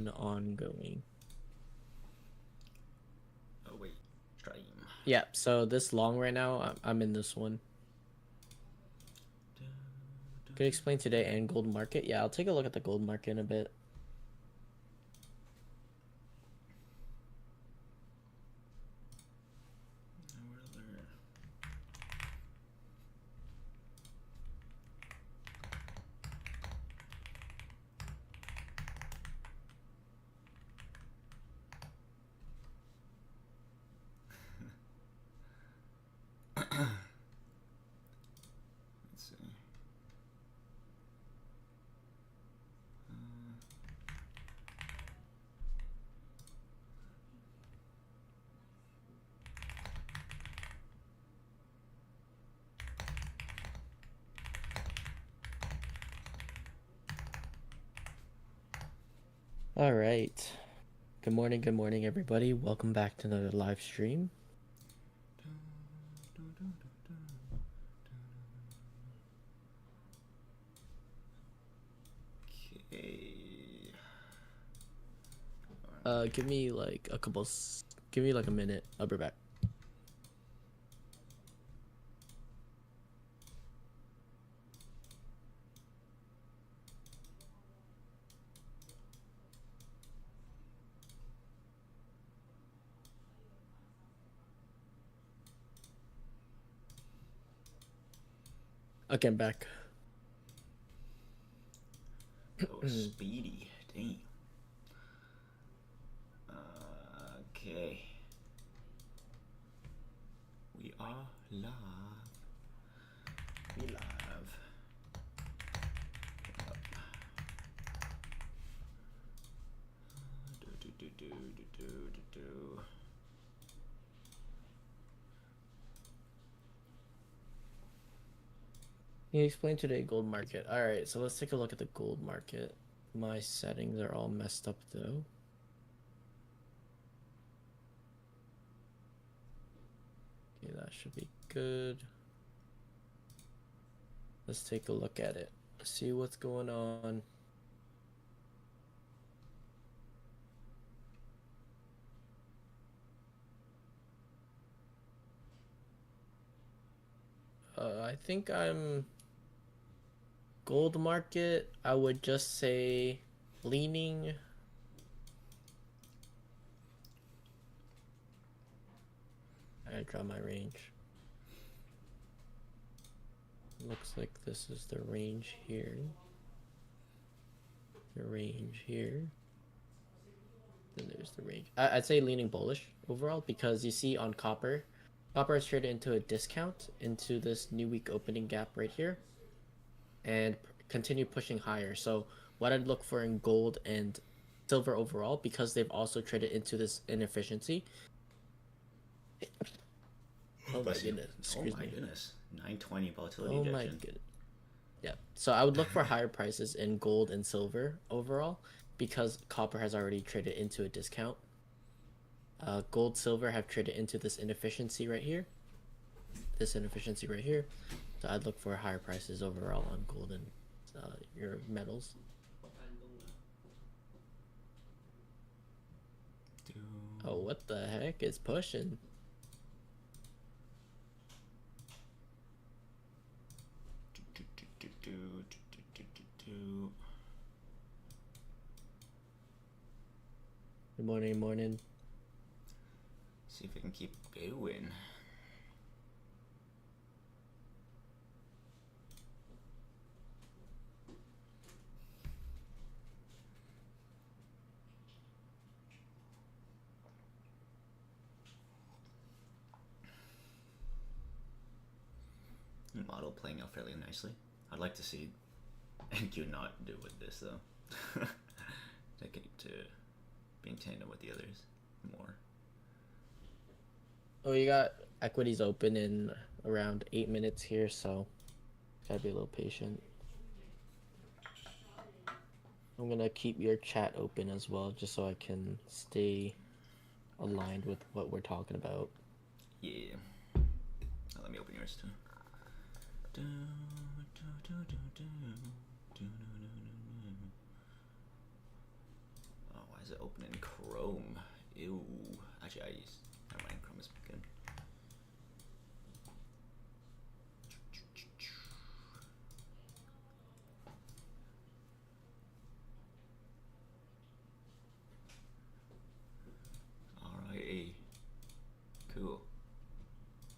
one ongoing. Oh wait, stream. Yeah, so this long right now, I'm in this one. Could you explain today and gold market? Yeah, I'll take a look at the gold market in a bit. Let's see. All right. Good morning, everybody. Welcome back to another live stream. Okay. Give me like give me like a minute. I'll be back. Okay, I'm back. Oh, speedy. Damn. Okay. We are live. We live. Can you explain today gold market? All right, so let's take a look at the gold market. My settings are all messed up though. Okay, that should be good. Let's take a look at it. See what's going on. I think I'm gold market. I would just say leaning. I draw my range. Looks like this is the range here. The range here. Then there's the range. I'd say leaning bullish overall because you see on copper is traded into a discount into this new week opening gap right here and continue pushing higher. So what I'd look for in gold and silver overall, because they've also traded into this inefficiency. Oh my goodness. Excuse me. 920 volatility Oh injection. my goodness. Yeah. So I would look for higher prices in gold and silver overall because copper has already traded into a discount. Gold, silver have traded into this inefficiency right here. So I'd look for higher prices overall on gold and your metals. Oh, what the heck? It's pushing. Good morning. See if we can keep going. Model playing out fairly nicely. I'd like to see NQ not do with this though. Take it to being tandem with the others more. Oh, you got equities open in around 8 minutes here, so gotta be a little patient. I'm gonna keep your chat open as well, just so I can stay aligned with what we're talking about. Yeah. Let me open yours too. Oh, why opening Chrome. Ew. Actually, never mind. Chrome is good. Alright. Cool.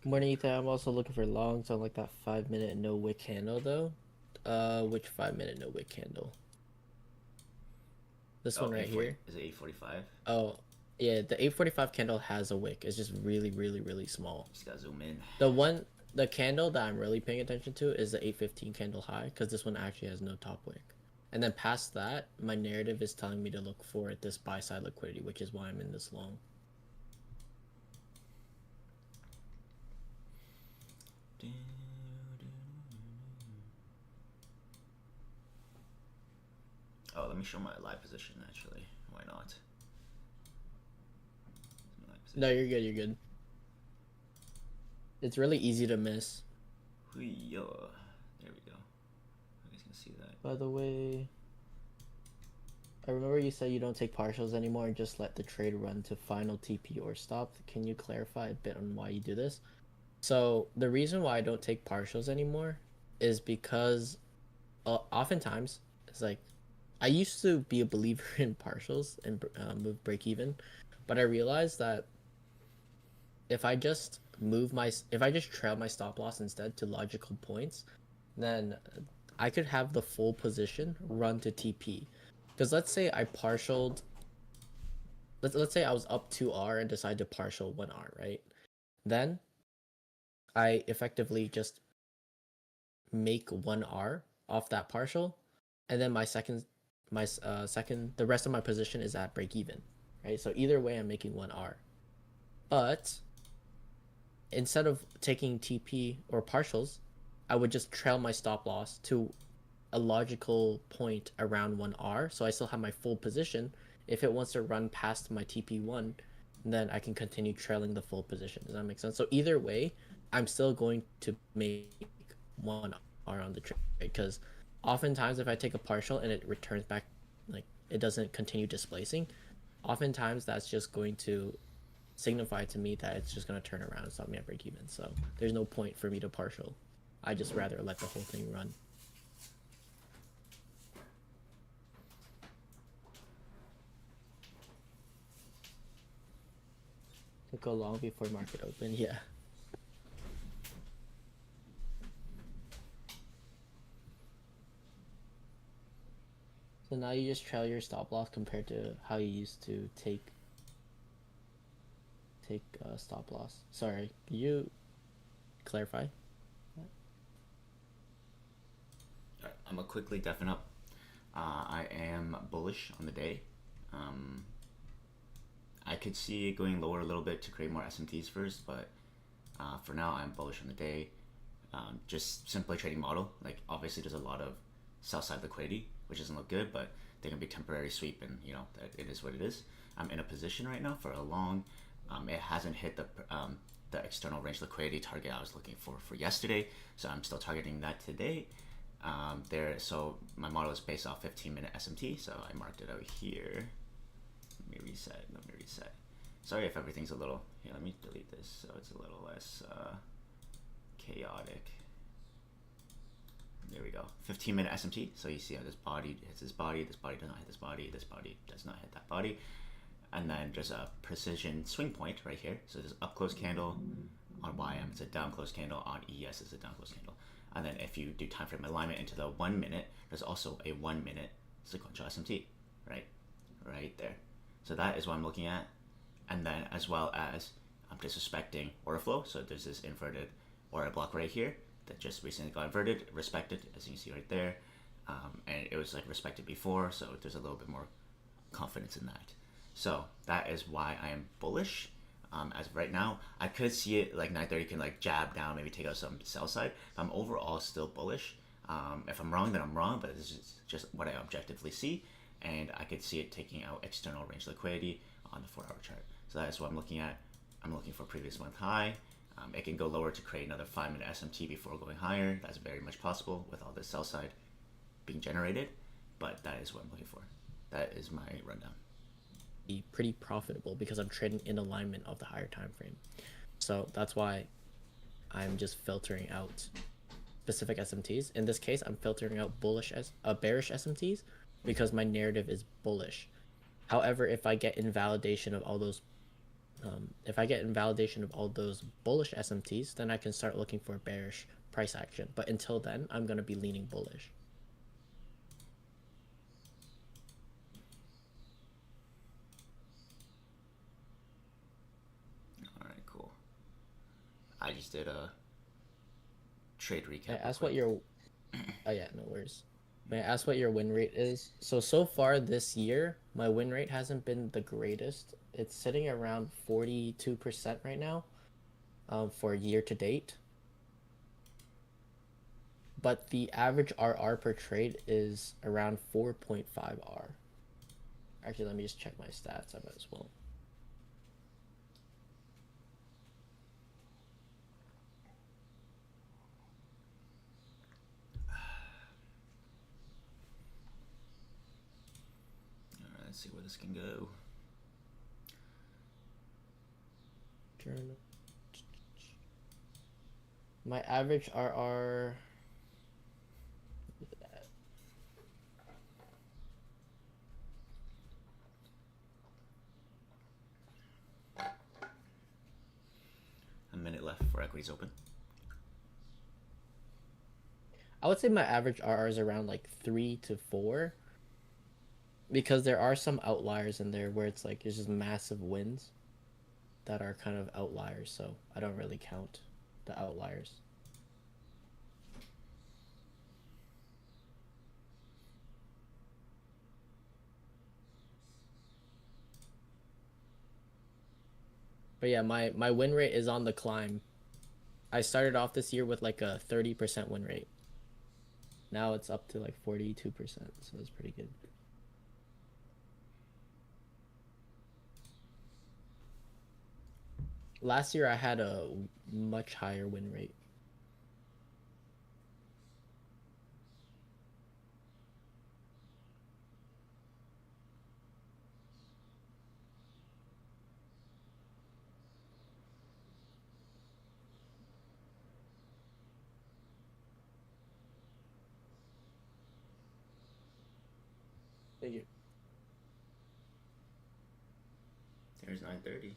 Morning, Ethan. I'm also looking for longs on like that 5-minute no wick candle though. Which 5-minute no wick candle? This one right here. Is it 8:45? Oh, yeah. The 8:45 candle has a wick. It's just really, really, really small. Just gotta zoom in. The candle that I'm really paying attention to is the 8:15 candle high because this one actually has no top wick. And then past that, my narrative is telling me to look for this buy side liquidity, which is why I'm in this long. Oh, let me show my live position actually. Why not? No, you're good. You're good. It's really easy to miss. There we go. You guys can see that. By the way, I remember you said you don't take partials anymore and just let the trade run to final TP or stop. Can you clarify a bit on why you do this? So the reason why I don't take partials anymore is because oftentimes it's like I used to be a believer in partials and move break even, but I realized that if I just trail my stop loss instead to logical points, then I could have the full position run to TP. Because let's say I partialed, let's say I was up 2R and decided to partial 1R, right? Then I effectively just make 1R off that partial, and then the rest of my position is at break even, right? So either way, I'm making 1R. But instead of taking TP or partials, I would just trail my stop loss to a logical point around 1R, so I still have my full position. If it wants to run past my TP1, then I can continue trailing the full position. Does that make sense? So either way, I'm still going to make 1R on the trade, because oftentimes if I take a partial and it returns back, like it doesn't continue displacing, oftentimes that's just going to signify to me that it's just going to turn around and stop me at break even. So there's no point for me to partial. I just rather let the whole thing run. To go long before market open, yeah. So now you just trail your stop loss compared to how you used to take stop loss. Sorry, can you clarify? I'm gonna quickly deafen up. I am bullish on the day. I could see it going lower a little bit to create more SMTs first, but for now I'm bullish on the day. Just simply trading model. Like obviously there's a lot of sell side liquidity, which doesn't look good, but they can be temporary sweep, and you know that it is what it is. I'm in a position right now for a long. It hasn't hit the external range liquidity target I was looking for yesterday, so I'm still targeting that today. So my model is based off 15-minute SMT, so I marked it out here. Let me reset. Sorry if everything's a little. Here, let me delete this so it's a little less chaotic. There we go. 15-minute SMT. So you see how this body hits this body does not hit this body does not hit that body. And then there's a precision swing point right here. So there's up close candle on YM, it's a down close candle, on ES it's a down close candle. And then if you do time frame alignment into the 1 minute, there's also a 1 minute sequential SMT, right there. So that is what I'm looking at. And then as well as I'm just suspecting order flow. So there's this inverted order block right here that just recently got inverted, respected, as you can see right there. And it was like respected before, so there's a little bit more confidence in that. So that is why I am bullish. As of right now, I could see it like 9:30 can like jab down, maybe take out some sell side. But I'm overall still bullish. If I'm wrong, then I'm wrong, but this is just what I objectively see. And I could see it taking out external range liquidity on the 4-hour chart. So that is what I'm looking at. I'm looking for previous month high. It can go lower to create another 5-minute SMT before going higher. That's very much possible with all this sell side being generated. But that is what I'm looking for. That is my rundown. be pretty profitable because I'm trading in alignment of the higher time frame. So that's why I'm just filtering out specific SMTs. In this case, I'm filtering out bearish SMTs because my narrative is bullish. However, if I get invalidation of all those bullish SMTs, then I can start looking for bearish price action. But until then, I'm going to be leaning bullish. Alright, cool. I just did a trade recap. May I ask what your... Oh yeah, no worries. May I ask what your win rate is? So far this year, my win rate hasn't been the greatest. It's sitting around 42% right now, for year to date. But the average RR per trade is around 4.5 R. Actually, let me just check my stats. I might as well. Alright, let's see where this can go. Journal. My average RR... A minute left for equities open. I would say my average RR is around like 3 to 4. Because there are some outliers in there where it's like it's just massive wins that are kind of outliers, so I don't really count the outliers. But yeah, my win rate is on the climb. I started off this year with like a 30% win rate. Now it's up to like 42%, so it's pretty good. Last year I had a much higher win rate. Thank you. There's 9:30.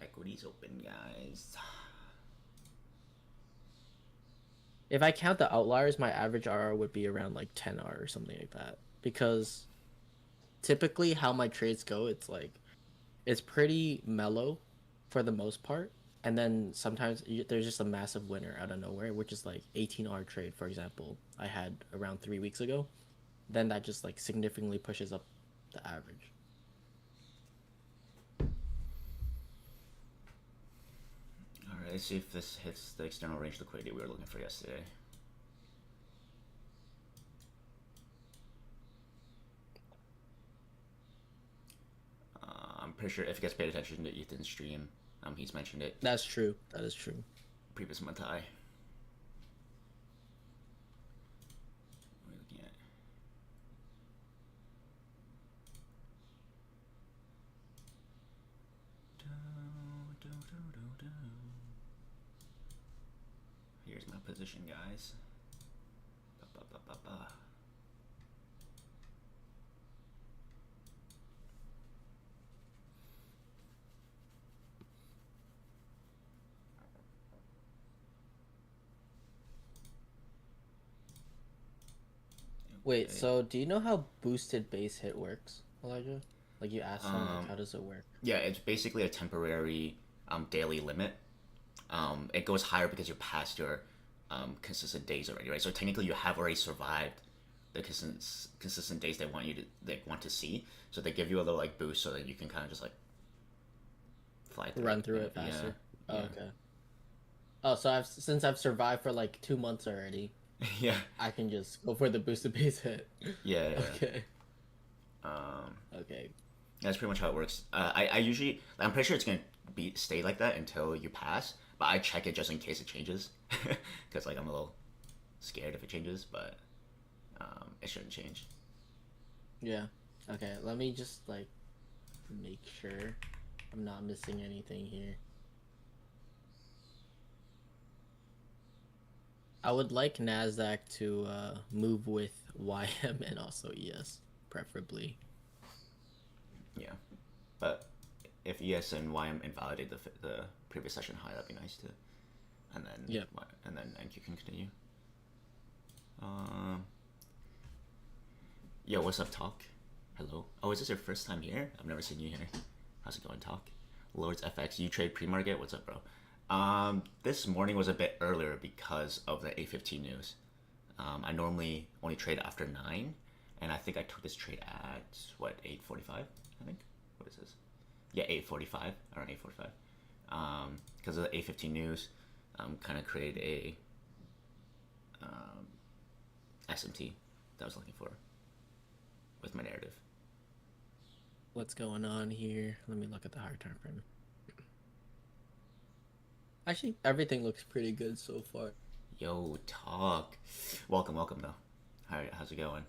Equities open, guys. If I count the outliers, my average RR would be around like 10R or something like that. Because typically how my trades go, it's like it's pretty mellow for the most part. And then sometimes there's just a massive winner out of nowhere, which is like 18R trade, for example, I had around 3 weeks ago. Then that just like significantly pushes up the average. Alright, let's see if this hits the external range liquidity we were looking for yesterday. I'm pretty sure if you guys paid attention to Ethan's stream, he's mentioned it. That's true. That is true. Previous month high. What are we looking at? Here's my position, guys. Wait, so do you know how boosted base hit works, Elijah? Like you asked him, like, how does it work? Yeah, it's basically a temporary daily limit. It goes higher because you're past your consistent days already, right? So technically, you have already survived the consistent days they want to see. So they give you a little like boost so that you can kind of just like fly through Run through it faster. Yeah. Oh, okay. Oh, so since I've survived for like 2 months already, Yeah. I can just go for the boosted base hit. Yeah. Okay. Okay. That's pretty much how it works. I usually, I'm pretty sure it's gonna stay like that until you pass, but I check it just in case it changes, because like I'm a little scared if it changes, but it shouldn't change. Yeah. Okay. Let me just like make sure I'm not missing anything here. I would like Nasdaq to move with YM and also ES, preferably. Yeah, but if ES and YM invalidate the previous session high, that'd be nice too. And then Yep. and then NQ can continue. Yo, what's up, Talk? Hello. Oh, is this your first time here? I've never seen you here. How's it going, Talk? Lords FX, you trade pre-market? What's up, bro? This morning was a bit earlier because of the 8:15 news. I normally only trade after 9, and I think I took this trade at, what, 8:45, I think? What is this? Yeah, 8:45, around 8:45. Because of the 8:15 news, kind of created a SMT that I was looking for with my narrative. What's going on here? Let me look at the higher time frame. Actually, everything looks pretty good so far. Yo, Talk. Welcome though. How's it going?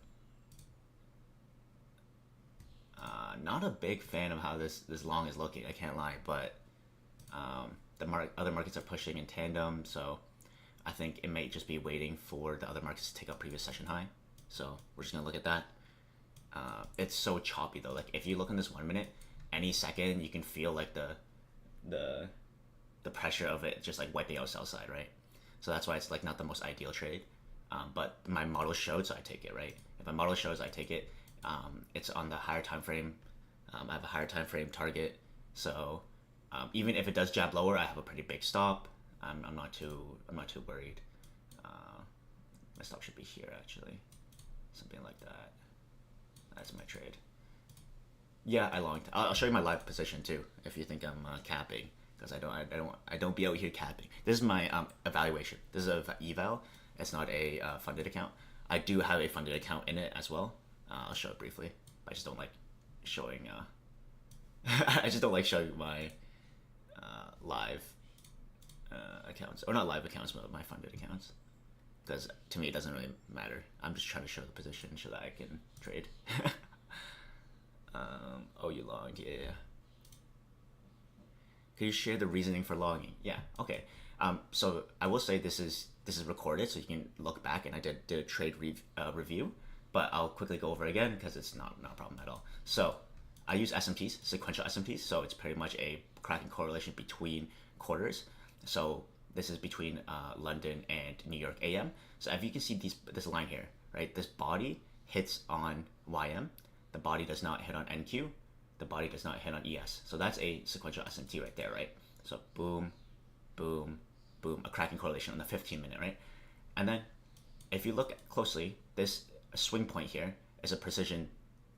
Not a big fan of how this long is looking. I can't lie, but other markets are pushing in tandem, so I think it may just be waiting for the other markets to take out previous session high. So we're just gonna look at that. It's so choppy though. Like if you look in this 1 minute, any second you can feel like the pressure of it just like wiping out sell side, right? So that's why it's like not the most ideal trade. But my model showed, so I take it, right? If my model shows, I take it. It's on the higher time frame. I have a higher time frame target, so even if it does jab lower, I have a pretty big stop. I'm not too worried. My stop should be here actually, something like that. That's my trade. Yeah, I longed. I'll show you my live position too if you think I'm capping, because I don't be out here capping. This is my evaluation. This is a eval. It's not a funded account. I do have a funded account in it as well. I'll show it briefly. I just don't like showing. I just don't like showing my live accounts, or not live accounts, but my funded accounts, because to me it doesn't really matter. I'm just trying to show the position so that I can trade. Oh, you logged, yeah. Can you share the reasoning for logging? Yeah, okay. So I will say this is recorded, so you can look back, and I did a trade review, but I'll quickly go over it again because it's not a problem at all. So I use SMTs, sequential SMTs, so it's pretty much a cracking correlation between quarters. So this is between London and New York AM. So if you can see this line here, right? This body hits on YM, the body does not hit on NQ, the body does not hit on ES. So that's a sequential SMT right there, right? So boom, boom, boom, a cracking correlation on the 15-minute, right? And then if you look closely, this swing point here is a precision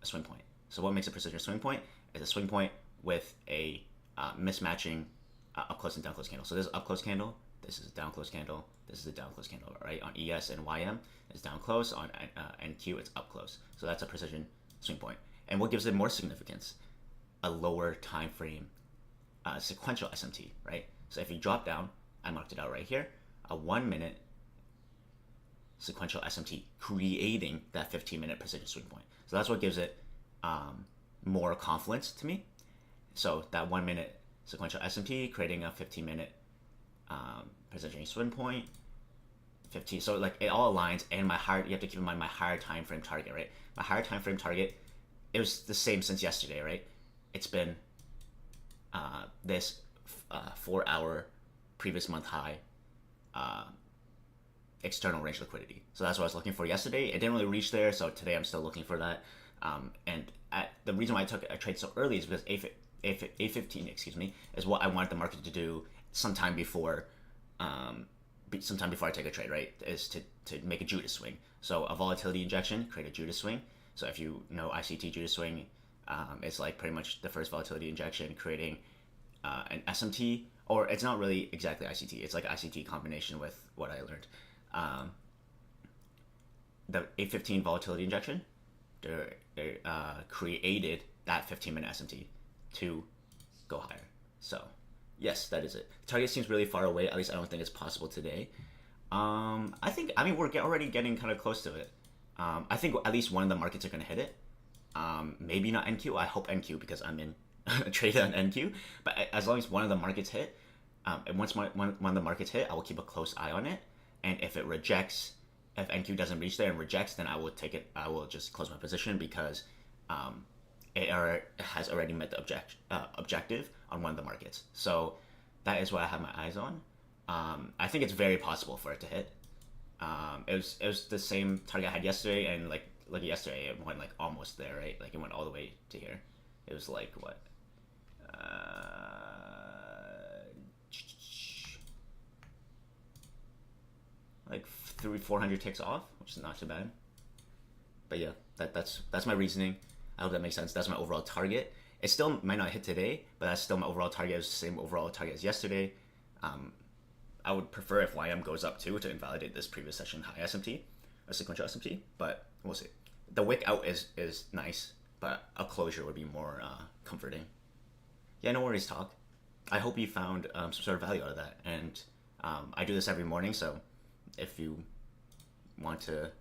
swing point. So what makes a precision swing point is a swing point with a mismatching up close and down close candle. So this is up close candle, this is a down close candle, this is a down close candle, right? On ES and YM, it's down close. On NQ, it's up close. So that's a precision swing point. And what gives it more significance? A lower time frame sequential SMT, right? So if you drop down, I marked it out right here, a 1 minute sequential SMT creating that 15-minute precision swing point. So that's what gives it more confluence to me. So that 1 minute sequential SMT creating a 15-minute precision swing point, 15. So like it all aligns, and my higher, you have to keep in mind my higher time frame target, right? My higher time frame target, it was the same since yesterday, right? It's been this 4-hour previous month high external range liquidity. So that's what I was looking for yesterday. It didn't really reach there, so today I'm still looking for that. The reason why I took a trade so early is because A15, excuse me, is what I wanted the market to do sometime before I take a trade, right? Is to make a Judas swing. So a volatility injection, create a Judas swing. So if you know ICT Judas swing, it's like pretty much the first volatility injection creating an SMT, or it's not really exactly ICT. It's like ICT combination with what I learned. The A15 volatility injection, they created that 15-minute SMT to go higher. So yes, that is it. The target seems really far away. At least I don't think it's possible today. I mean we're already getting kind of close to it. I think at least one of the markets are going to hit it. Maybe not NQ. I hope NQ because I'm in trade on NQ. But as long as one of the markets hit, and once one of the markets hit, I will keep a close eye on it. And if it rejects, if NQ doesn't reach there and rejects, then I will take it. I will just close my position because it has already met the objective on one of the markets. So that is what I have my eyes on. I think it's very possible for it to hit. It was the same target I had yesterday, and like yesterday, it went like almost there, right? Like it went all the way to here. It was like what? Like 400 ticks off, which is not too bad. But yeah, that's my reasoning. I hope that makes sense. That's my overall target. It still might not hit today, but that's still my overall target. It's the same overall target as yesterday. I would prefer if YM goes up too to invalidate this previous session high SMT, a sequential SMT, but we'll see. The wick out is nice, but a closure would be more comforting. Yeah, no worries, talk. I hope you found some sort of value out of that, and I do this every morning, so if you want to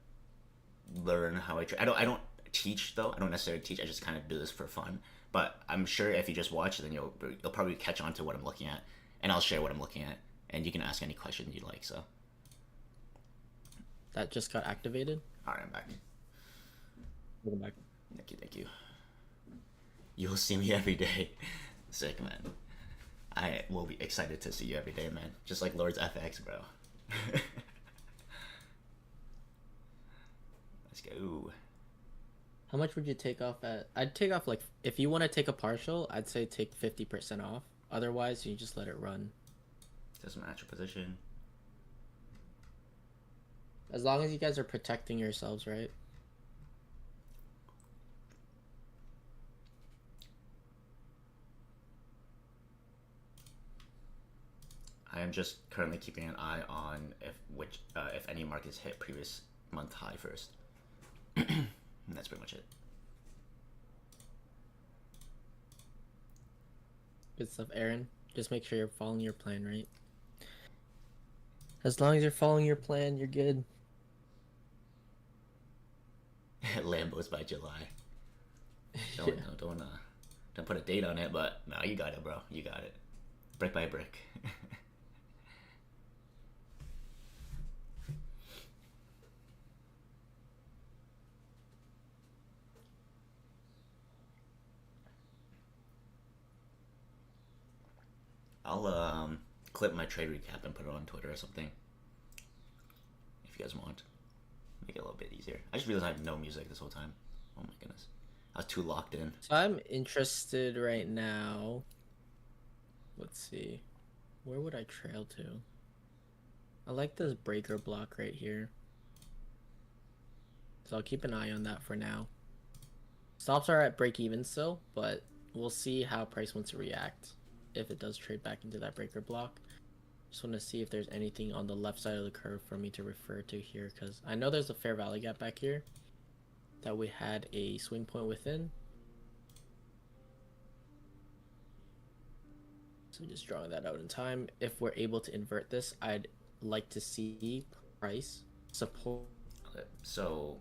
learn how I trade, I don't teach though. I don't necessarily teach. I just kind of do this for fun. But I'm sure if you just watch, then you'll probably catch on to what I'm looking at, and I'll share what I'm looking at, and you can ask any questions you'd like. So That just got activated. all right, I'm back. Welcome back. Thank you. You'll see me every day. Sick, man. I will be excited to see you every day, man. Just like Lord's FX, bro. Let's go. How much would you take off at? I'd take off like, if you want to take a partial, I'd say take 50% off. Otherwise, you just let it run. Doesn't match your position. As long as you guys are protecting yourselves, right? I am just currently keeping an eye on if any markets hit previous month high first. And that's pretty much it. Good stuff, Aaron. Just make sure you're following your plan, right? As long as you're following your plan, you're good. Lambos by July. Yeah. Don't put a date on it, but no, you got it, bro. You got it. Brick by brick. I'll clip my trade recap and put it on Twitter or something. If you guys want. Make it a little bit easier. I just realized I have no music this whole time. Oh my goodness. I was too locked in. So I'm interested right now. Let's see. Where would I trail to? I like this breaker block right here. So I'll keep an eye on that for now. Stops are at break even still, but we'll see how price wants to react if it does trade back into that breaker block. Just want to see if there's anything on the left side of the curve for me to refer to here, because I know there's a fair value gap back here that we had a swing point within. So just drawing that out in time. If we're able to invert this, I'd like to see price support. Okay, so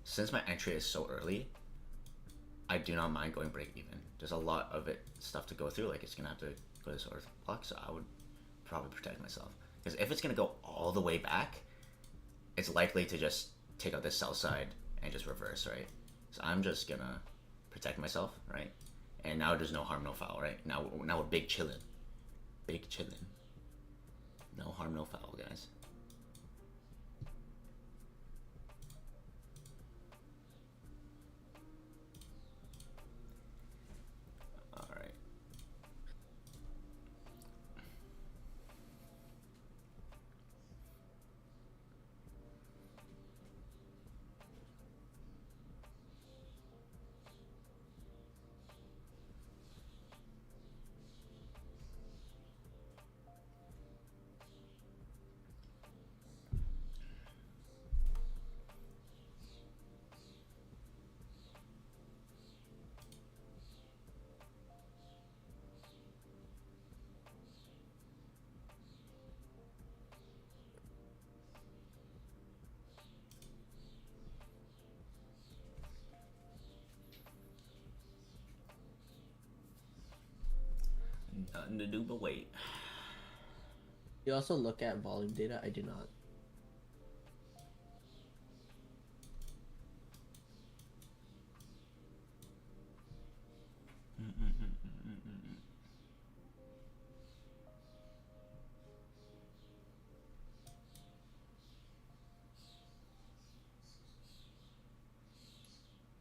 since my entry is so early, I do not mind going break even. There's a lot of stuff to go through. Like it's gonna have to go to this order block, so I would probably protect myself. Because if it's gonna go all the way back, it's likely to just take out this sell side and just reverse, right? So I'm just gonna protect myself, right? And now there's no harm, no foul, right? Now we're big chillin'. Big chillin'. No harm, no foul, guys. Alright. Nothing to do but wait. You also look at volume data. I do not.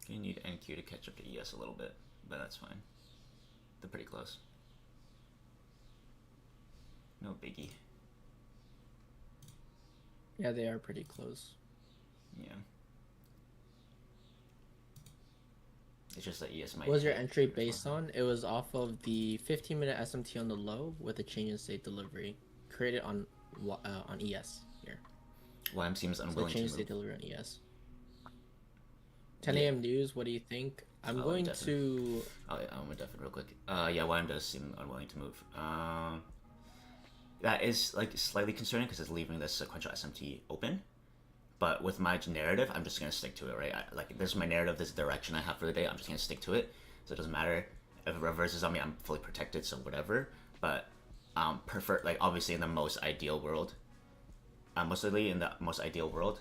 You need NQ to catch up to ES a little bit, but that's fine. They're pretty close. No biggie. Yeah, they are pretty close. Yeah. It's just that ES might. What was your entry based on? It was off of the 15-minute SMT on the low with a change in state delivery created on ES here. YM seems So unwilling change to state move. delivery on ES. 10 a.m. news. What do you think? I'm going to. Oh, yeah, I'm definitely real quick. Yeah, YM does seem unwilling to move. That is like slightly concerning because it's leaving this sequential SMT open. But with my narrative, I'm just gonna stick to it, right? Like, this is my narrative, this is the direction I have for the day. I'm just gonna stick to it, so it doesn't matter if it reverses on me. I'm fully protected, so whatever. But prefer, like, obviously in the most ideal world, mostly in the most ideal world,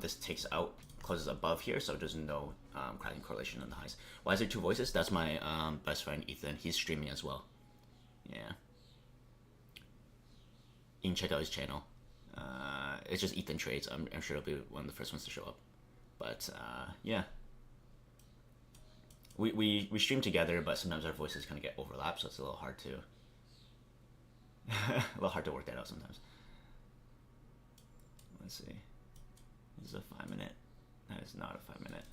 this takes out, closes above here, so there's no cracking correlation on the highs. Why is there two voices? That's my best friend Ethan. He's streaming as well. Yeah. You can check out his channel. It's just Ethan Trades. I'm sure it'll be one of the first ones to show up. But yeah, we stream together, but sometimes our voices kind of get overlapped, so it's a little hard to work that out sometimes. Let's see. This is a 5-minute. That is not a 5-minute.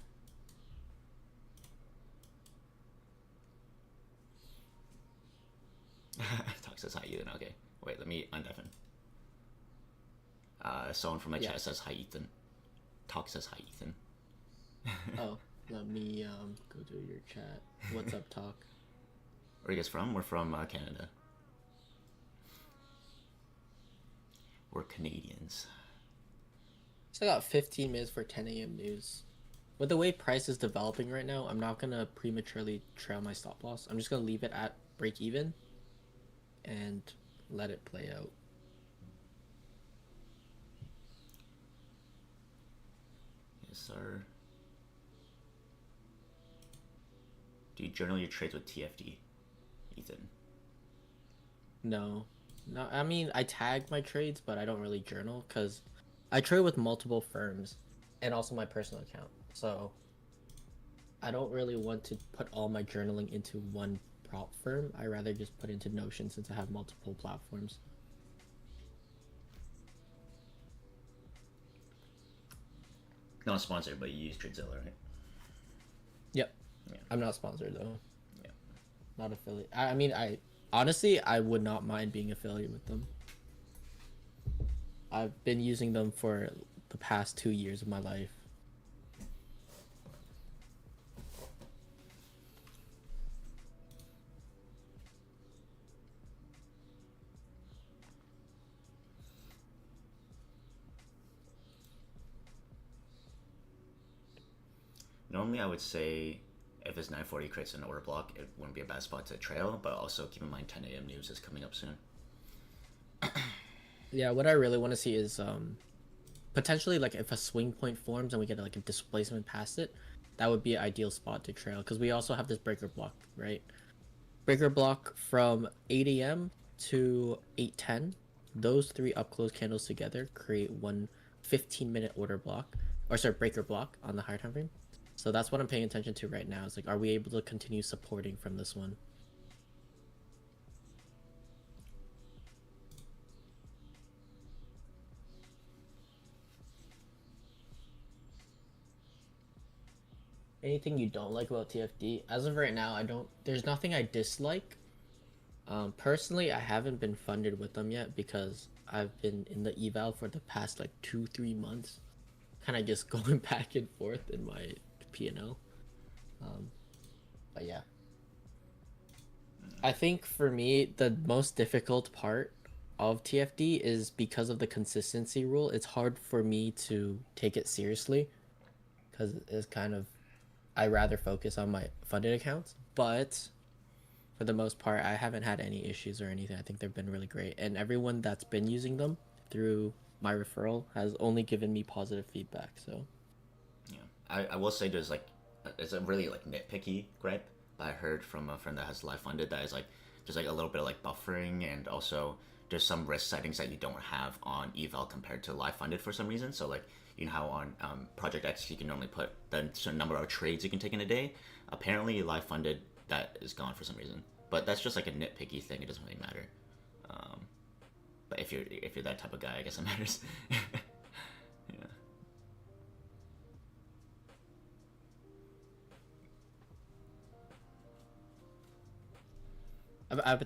Talk says hi, Ethan. Okay, wait. Let me undeafen. Someone from my chat says hi, Ethan. Talk says hi, Ethan. Oh, let me go to your chat. What's up, Talk? Where are you guys from? We're from Canada. We're Canadians. So I got 15 minutes for 10 a.m. news. With the way price is developing right now, I'm not gonna prematurely trail my stop loss. I'm just gonna leave it at break even and let it play out. Yes, sir. Do you journal your trades with TFD, Ethan? No. I mean, I tag my trades, but I don't really journal because I trade with multiple firms and also my personal account. So I don't really want to put all my journaling into one prop firm. I rather just put into Notion since I have multiple platforms. Not sponsored, but you use TradeZilla, right? Yep. Yeah. I'm not sponsored though. Yeah. Not affiliate. I mean, I honestly, I would not mind being affiliated with them. I've been using them for the past 2 years of my life. Normally, I would say if this 940 creates an order block, it wouldn't be a bad spot to trail, but also keep in mind 10 a.m. news is coming up soon. Yeah, what I really want to see is potentially like if a swing point forms and we get like a displacement past it, that would be an ideal spot to trail because we also have this breaker block, right? Breaker block from 8 a.m. to 8:10. Those three up close candles together create one 15-minute order block, or sorry, breaker block on the higher time frame. So that's what I'm paying attention to right now. Is like, are we able to continue supporting from this one? Anything you don't like about TFD? As of right now, I don't. There's nothing I dislike. Personally, I haven't been funded with them yet because I've been in the eval for the past like 2-3 months, kind of just going back and forth in my P&L. But yeah, I think for me the most difficult part of TFD is because of the consistency rule. It's hard for me to take it seriously because it's kind of I rather focus on my funded accounts. But for the most part, I haven't had any issues or anything. I think they've been really great, and everyone that's been using them through my referral has only given me positive feedback. So Yeah, I will say there's like it's a really like nitpicky gripe, but I heard from a friend that has live funded that is like there's like a little bit of like buffering, and also there's some risk settings that you don't have on Eval compared to live funded for some reason. So like you know how on Project X you can normally put the certain number of trades you can take in a day. Apparently live funded that is gone for some reason, but that's just like a nitpicky thing. It doesn't really matter. Um, but if you're that type of guy, I guess it matters. Yeah.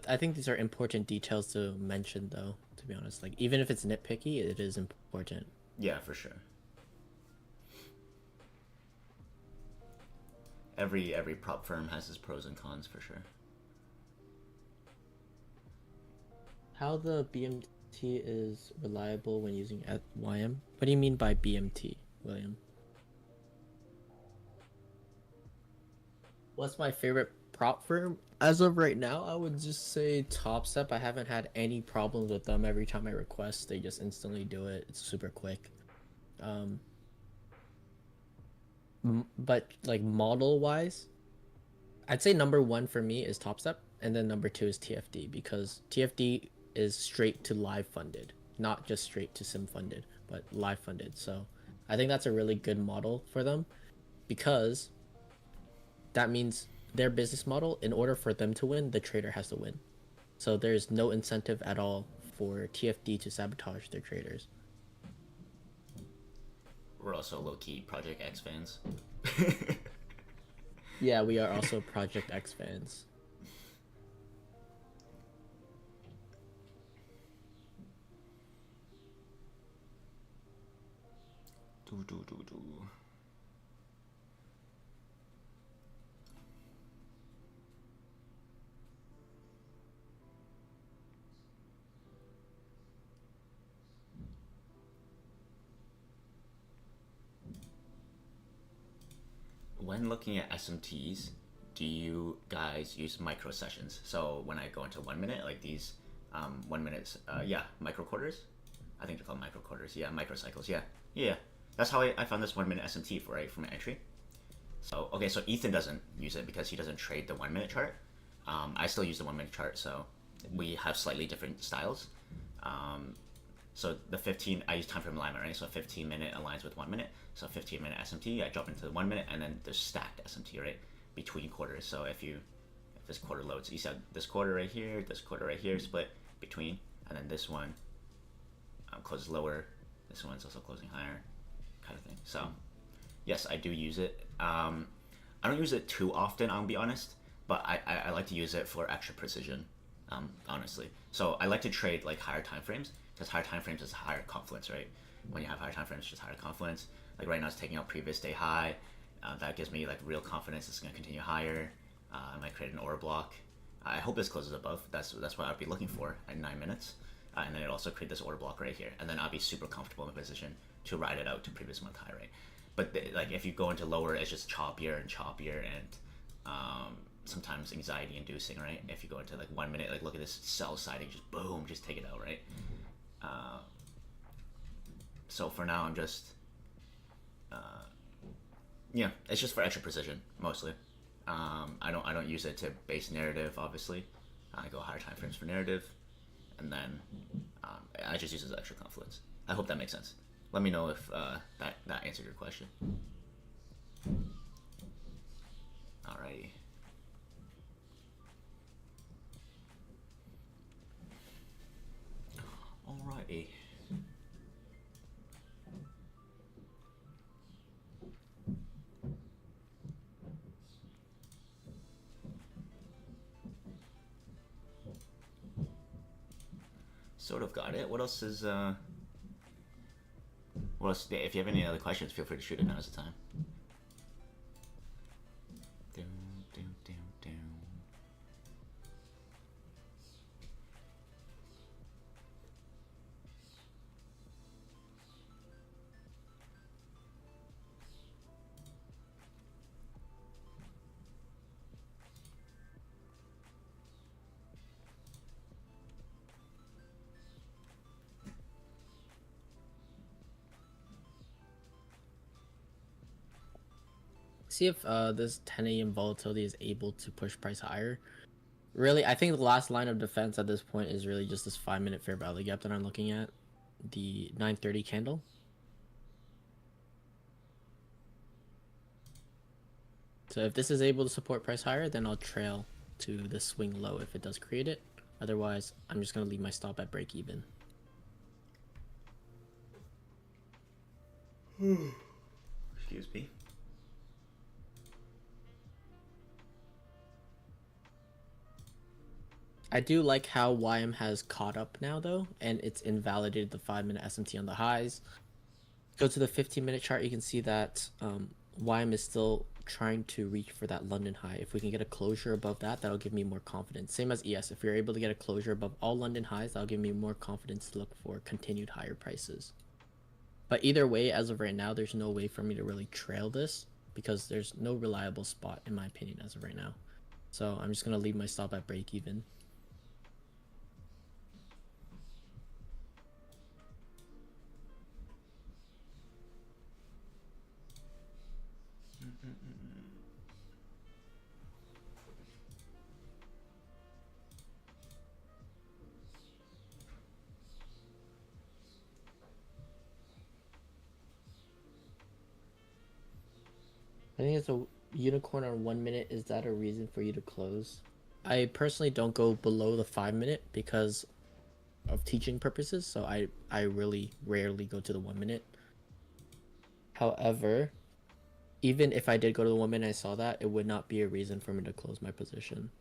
I think these are important details to mention, though. To be honest, like even if it's nitpicky, it is important. Yeah, for sure. Every prop firm has its pros and cons for sure. How the BMT is reliable when using at YM? What do you mean by BMT, William? What's my favorite prop firm? As of right now, I would just say Top Step. I haven't had any problems with them. Every time I request, they just instantly do it. It's super quick. Um, but like model wise, I'd say number one for me is Top Step, and then number two is TFD because TFD is straight to live funded, not just straight to sim funded, but live funded. So I think that's a really good model for them because that means their business model, in order for them to win, the trader has to win. So there's no incentive at all for TFD to sabotage their traders. We're also low key Project X fans. Yeah, we are also Project X fans. Do do do do. When looking at SMTs, do you guys use micro sessions? So when I go into 1 minute, like these 1 minutes, yeah, micro quarters. I think they're called micro quarters. Yeah, microcycles. Yeah, yeah. That's how I found this 1 minute SMT for right from entry. So okay, so Ethan doesn't use it because he doesn't trade the 1 minute chart. I still use the 1 minute chart, so we have slightly different styles. Um, so the 15, I use time frame alignment, right? So 15-minute aligns with 1 minute. So 15-minute SMT, I drop into the 1 minute, and then there's stacked SMT, right? Between quarters. So if this quarter loads, you said this quarter right here, this quarter right here, split between, and then this one closes lower, this one's also closing higher, kind of thing. So yes, I do use it. I don't use it too often, I'll be honest, but I like to use it for extra precision, honestly. So I like to trade like higher time frames because higher time frames is higher confluence, right? When you have higher time frames, it's just higher confluence. Like right now, it's taking out previous day high. That gives me like real confidence it's going to continue higher. I might create an order block. I hope this closes above. That's what I'd be looking for at 9 minutes. And then it also create this order block right here, and then I'll be super comfortable in the position to ride it out to previous month high, right? But like if you go into lower, it's just choppier and choppier, and sometimes anxiety inducing, right? If you go into like 1 minute, like look at this sell siding, just boom, just take it out, right? So for now, I'm just yeah, it's just for extra precision mostly. I don't use it to base narrative. Obviously, I go higher time frames for narrative, and then I just use it as extra confluence. I hope that makes sense. Let me know if that answered your question. Alrighty. Alrighty. Sort of got it. What else is what else? If you have any other questions, feel free to shoot it. Now's the time. Down, down, down, down. See if this 10 a.m. volatility is able to push price higher. Really, I think the last line of defense at this point is really just this 5-minute fair value gap that I'm looking at, the 9:30 candle. So if this is able to support price higher, then I'll trail to the swing low if it does create it. Otherwise, I'm just going to leave my stop at break even. Excuse me. I do like how YM has caught up now though, and it's invalidated the 5-minute SMT on the highs. Go to the 15-minute chart, you can see that YM is still trying to reach for that London high. If we can get a closure above that, that'll give me more confidence. Same as ES, if you're able to get a closure above all London highs, that'll give me more confidence to look for continued higher prices. But either way, as of right now, there's no way for me to really trail this because there's no reliable spot in my opinion as of right now. So I'm just going to leave my stop at break even. I think it's a unicorn on 1 minute. Is that a reason for you to close? I personally don't go below the 5-minute because of teaching purposes, so I really rarely go to the 1 minute. However, even if I did go to the 1 minute, I saw that, it would not be a reason for me to close my position.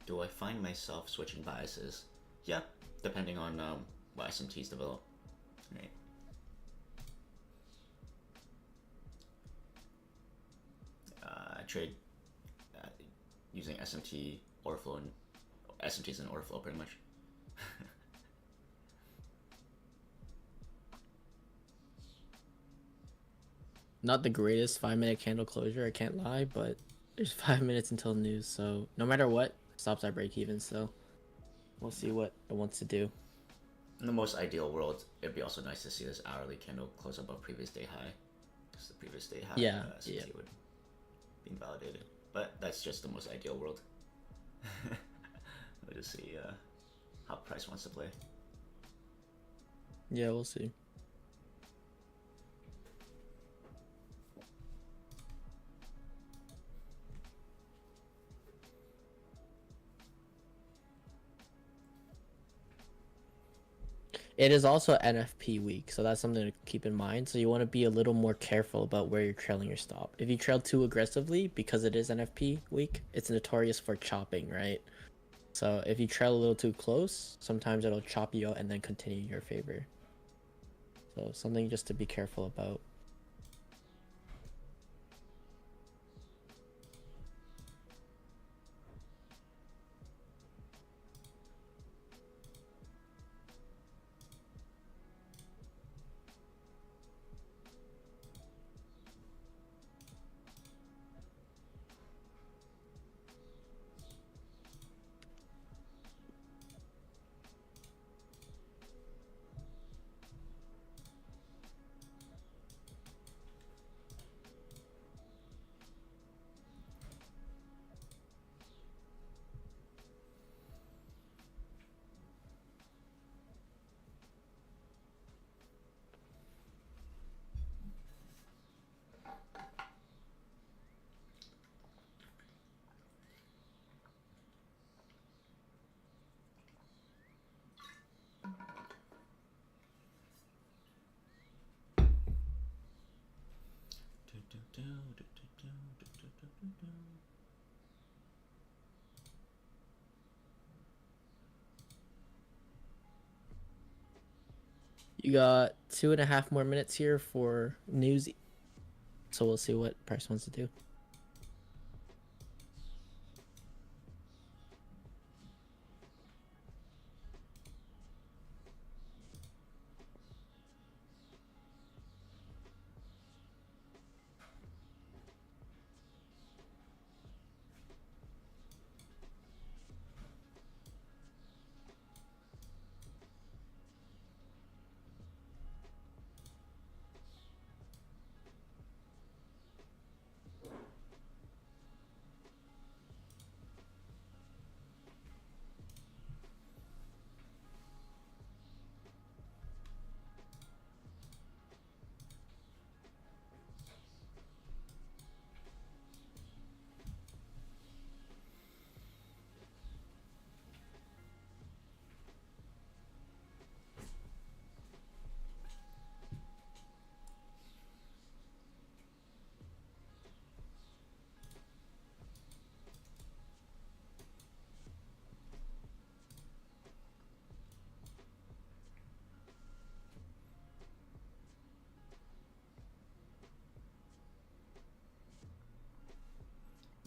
Do I find myself switching biases? Yeah, depending on what SMTs develop. Right. I trade using SMT, order flow, and SMTs and order flow pretty much. Not the greatest 5-minute candle closure, I can't lie, but there's 5 minutes until news, so no matter what, stops at break even, so we'll see what it wants to do. In the most ideal world, it'd be also nice to see this hourly candle close above previous day high. Because the previous day high SMT would be invalidated. But that's just the most ideal world. We'll just see how price wants to play. Yeah, we'll see. It is also NFP week, so that's something to keep in mind. So you want to be a little more careful about where you're trailing your stop. If you trail too aggressively, because it is NFP week, it's notorious for chopping, right? So if you trail a little too close, sometimes it'll chop you out and then continue in your favor. So something just to be careful about. You got 2.5 more minutes here for news So we'll see what price wants to do.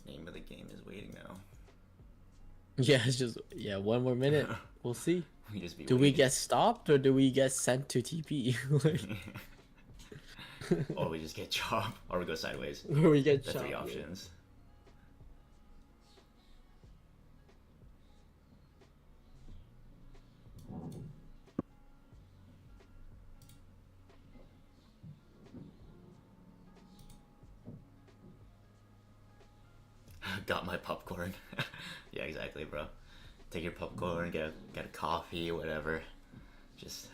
Name of the game is waiting now. Yeah, it's just one more minute. We'll see. We just be Do we waiting. get stopped or do we get sent to TP? Or we just get chopped, or we go sideways. Or we get The chopped. three options. Got my popcorn. Yeah, exactly, bro. Take your popcorn, get a coffee, whatever. Just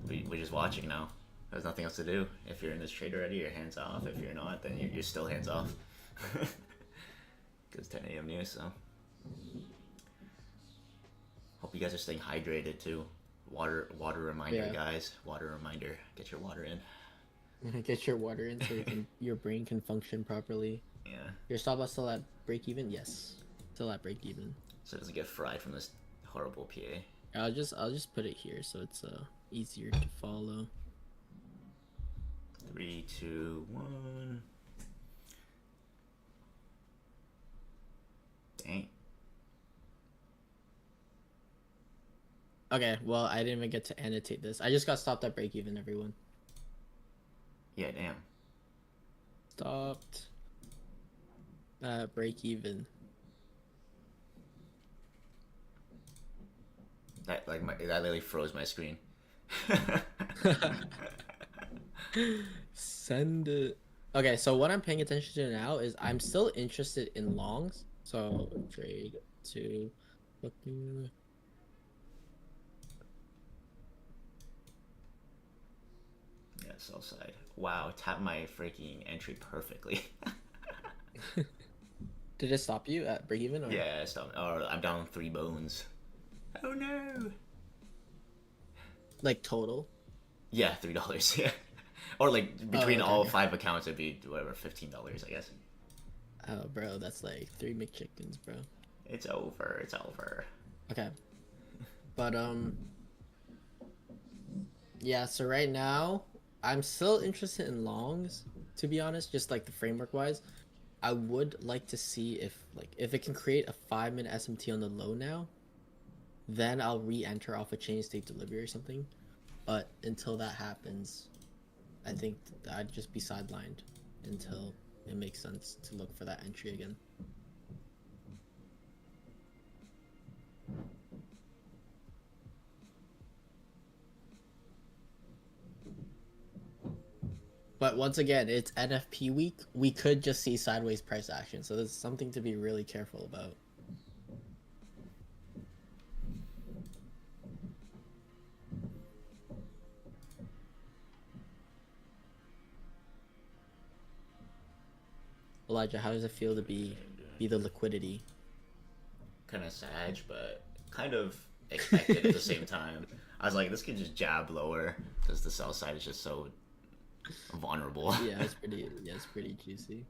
we're just watching now. There's nothing else to do. If you're in this trade already, you're hands off. If you're not, then you're still hands off. Because 10 a.m. news, so. Hope you guys are staying hydrated too. Water reminder, Yeah. guys. Water reminder. Get your water in. Get your water in so your brain can function properly. Yeah. Your stop loss still at break even? Yes. Still at break even. So it doesn't get fried from this horrible PA. I'll just put it here so it's easier to follow. 3, 2, 1. Dang. Okay, well I didn't even get to annotate this. I just got stopped at break even, everyone. Yeah, damn. Stopped at break even. That literally froze my screen. Send it. Okay, so what I'm paying attention to now is I'm still interested in longs. So trade to fucking. Yeah, sell side. Wow, tap my freaking entry perfectly. Did it stop you at break even? Or? Yeah, stop. Oh, I'm down 3 bones. Oh no. Like total. Yeah, $3. Yeah. Or like between okay. all 5 accounts, it'd be whatever, $15, I guess. Oh, bro, that's like 3 McChickens, bro. It's over. It's over. Okay. But yeah, so right now I'm still interested in longs, to be honest, just like the framework wise. I would like to see if it can create a 5-minute SMT on the low now, then I'll re-enter off a chain state delivery or something. But until that happens, I think that I'd just be sidelined until it makes sense to look for that entry again. But once again, it's NFP week. We could just see sideways price action, so there's something to be really careful about. Elijah, how does it feel to be the liquidity? Kind of sad, but kind of expected at the same time. I was like, this could just jab lower because the sell side is just so vulnerable. Yeah, it's pretty juicy.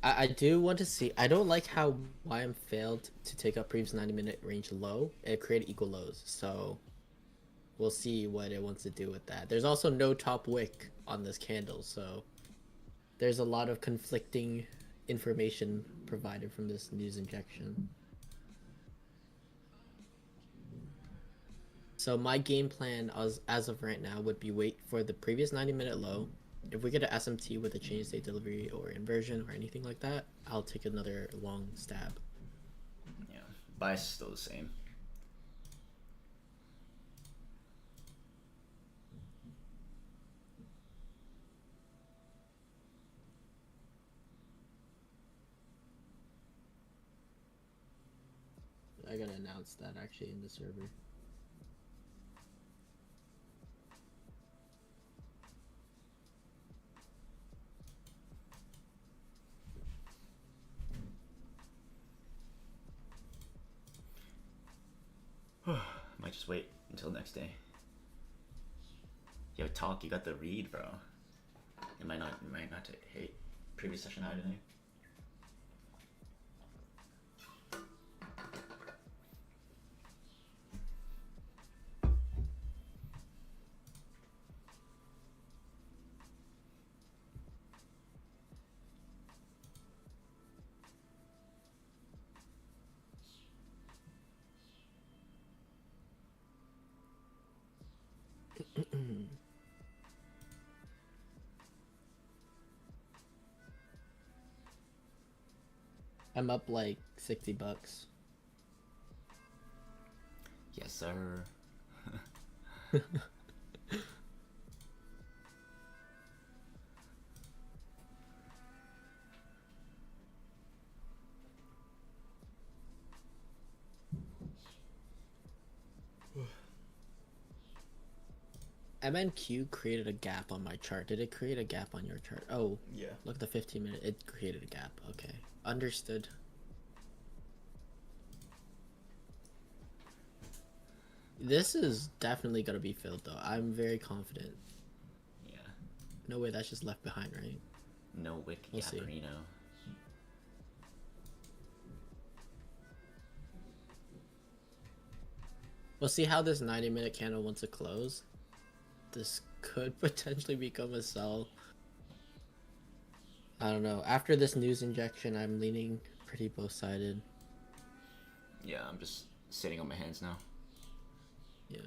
I do want to see. I don't like how YM failed to take up previous 90-minute range low. It created equal lows. So we'll see what it wants to do with that. There's also no top wick on this candle, so there's a lot of conflicting information provided from this news injection. So my game plan as of right now would be wait for the previous 90-minute low. If we get an SMT with a change state delivery or inversion or anything like that, I'll take another long stab. Yeah, bias is still the same. I gotta announce that actually in the server. Might just wait until next day. Yo, talk. You got the read, bro. It might not hate previous session high today. I'm up like $60. Yes, sir. MNQ created a gap on my chart. Did it create a gap on your chart? Oh, Yeah. look at the 15-minute. It created a gap. Okay, understood. This is definitely gonna be filled though. I'm very confident. Yeah. No way, that's just left behind, right? No wick We'll see. Gaparino. We'll see how this 90-minute candle wants to close. This could potentially become a sell. I don't know. After this news injection, I'm leaning pretty both-sided. Yeah, I'm just sitting on my hands now. Yeah.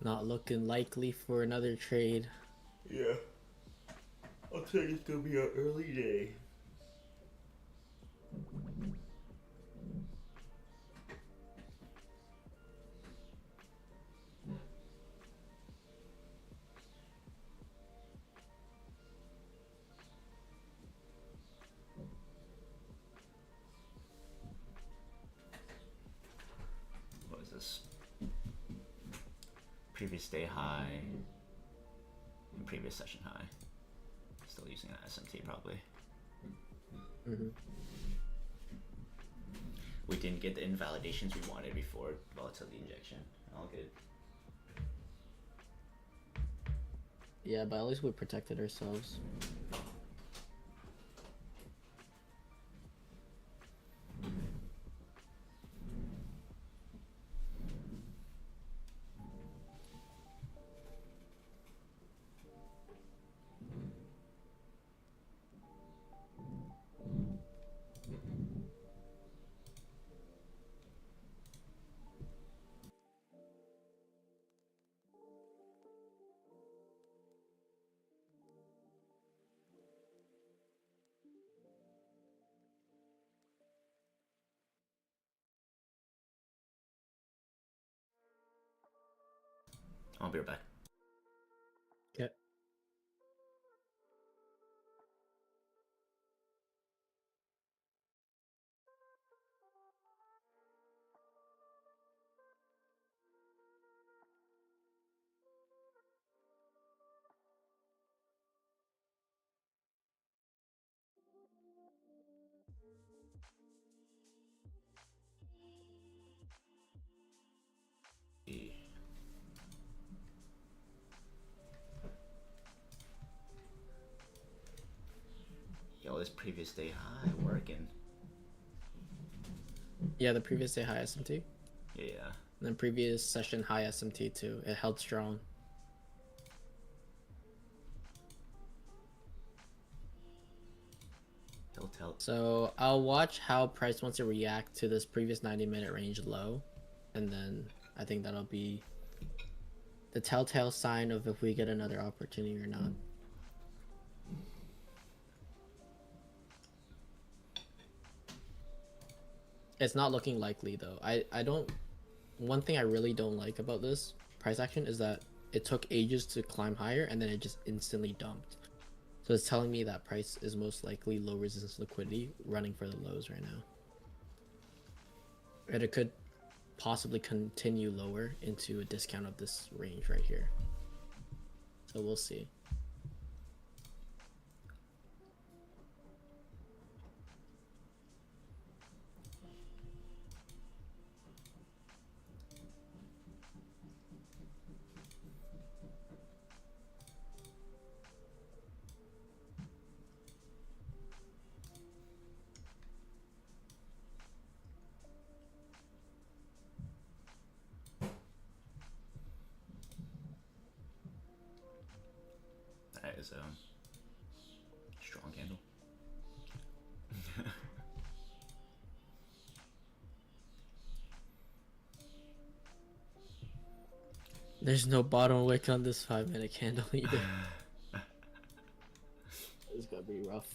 Not looking likely for another trade. Yeah. I'll think it's gonna be an early day. What is this? Previous day high and previous session high. Still using an SMT probably. Mm-hmm. We didn't get the invalidations we wanted before volatility injection. All good. Yeah, but at least we protected ourselves. I'll be right back. Okay. Yo, this previous day high working. Yeah, the previous day high SMT. Yeah. And then previous session high SMT too. It held strong. He'll tell. So I'll watch how price wants to react to this previous 90-minute range low, and then I think that'll be the telltale sign of if we get another opportunity or not. It's not looking likely though. I don't. One thing I really don't like about this price action is that it took ages to climb higher and then it just instantly dumped. So it's telling me that price is most likely low resistance liquidity running for the lows right now. And it could possibly continue lower into a discount of this range right here. So we'll see. That is a strong candle. There's no bottom wick on this 5-minute candle either. It's gonna be rough.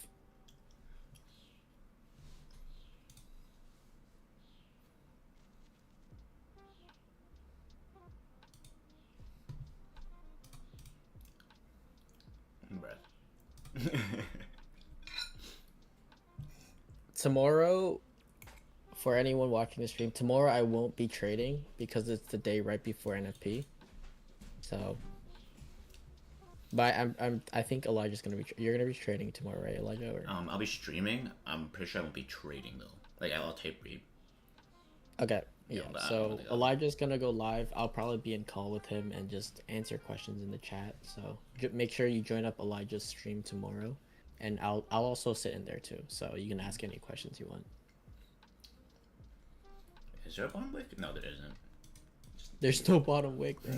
Bruh. Tomorrow, for anyone watching the stream, tomorrow I won't be trading because it's the day right before NFP. So, but I think Elijah's gonna be. You're gonna be trading tomorrow, right, Elijah? Or... I'll be streaming. I'm pretty sure I won't be trading though. Like I'll tape read. Okay. Yeah. Yeah, So Elijah's gonna go live. I'll probably be in call with him and just answer questions in the chat. So make sure you join up Elijah's stream tomorrow, and I'll also sit in there too. So you can ask any questions you want. Is there a bottom wick? No, there isn't. There's no bottom wick, bro.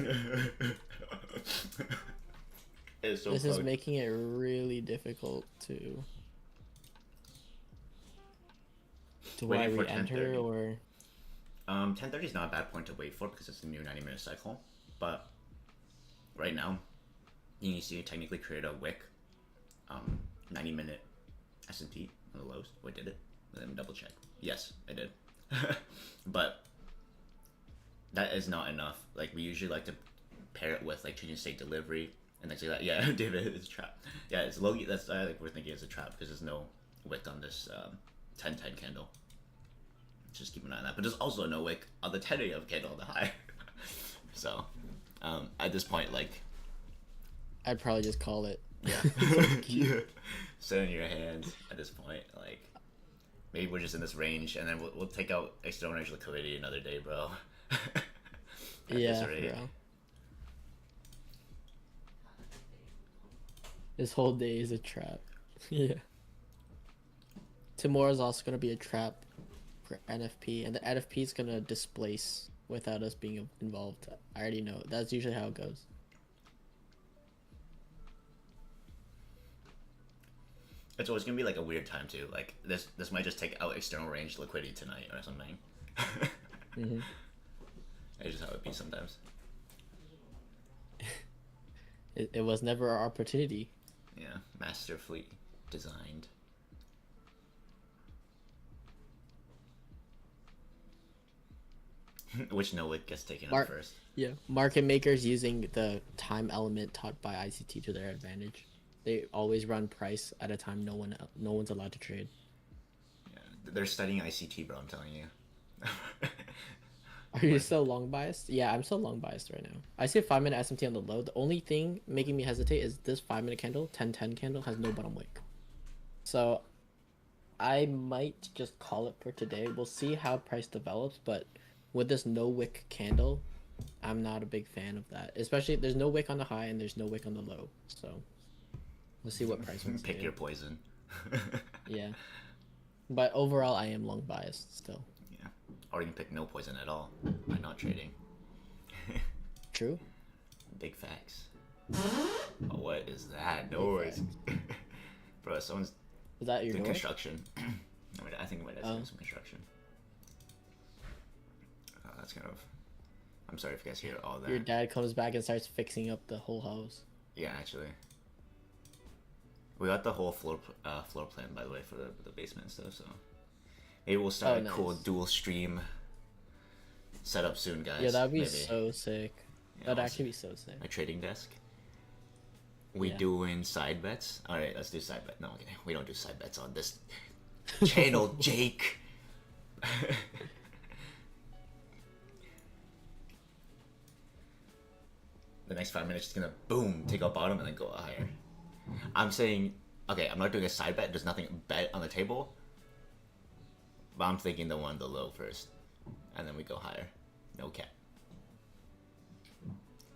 It's so This close. is making it really difficult to why Waiting for re-enter 10:30. or 10:30 is not a bad point to wait for because it's a new 90-minute cycle. But right now, you need to technically create a wick 90-minute S&P on the lows. Wait, did it? Let me double check. Yes, I did. But that is not enough. Like we usually like to pair it with like changing state delivery and things like that. Yeah, David, it's a trap. Yeah, it's low. That's I think we're thinking it's a trap because there's no wick on this 10-10 candle. Just keep an eye on that. But there's also no wick on the 10 a.m. candle on the high. So at this point, like I'd probably just call it. yeah, yeah. Sit in your hands at this point. Like maybe we're just in this range, and then we'll take out external range liquidity another day, bro. Yeah, bro. This whole day is a trap. Yeah. Tomorrow's also gonna be a trap for NFP, and the NFP is gonna displace without us being involved. I already know. That's usually how it goes. It's always gonna be like a weird time too. Like this might just take out external range liquidity tonight or something. Mm-hmm. It's just how it be sometimes. It was never our opportunity. Yeah, masterfully designed. Which no wick gets taken Mar- up first. yeah, market makers using the time element taught by ICT to their advantage. They always run price at a time no one's allowed to trade. Yeah, they're studying ICT, bro. I'm telling you. Are you still long biased? Yeah, I'm still long biased right now. I see a 5-minute SMT on the low. The only thing making me hesitate is this 5-minute candle, 10-10 candle, has no bottom wick. So I might just call it for today. We'll see how price develops, but with this no wick candle, I'm not a big fan of that. Especially there's no wick on the high and there's no wick on the low. So we'll see what price wants to Pick do. your poison. Yeah. But overall, I am long biased still. Yeah. Or you can pick no poison at all by not trading. True. Big facts. Oh, what is that noise? Bro, someone's Is that your doing door? construction. I think my dad's doing some construction. That's kind of... I'm sorry if you guys hear all that. Your dad comes back and starts fixing up the whole house. Yeah, actually. We got the whole floor plan, by the way, for the basement and stuff, so... Maybe we'll start a cool dual stream setup soon, guys. Yeah, that'd be Maybe. so sick. Yeah, That'd actually be so sick. My trading desk. We doing side bets? Alright, let's do side bet. No, okay. We don't do side bets on this channel, Jake. The next 5 minutes is gonna boom, take out bottom and then go higher. I'm saying, okay, I'm not doing a side bet. There's nothing bet on the table. But I'm thinking the one the low first, and then we go higher. No cap.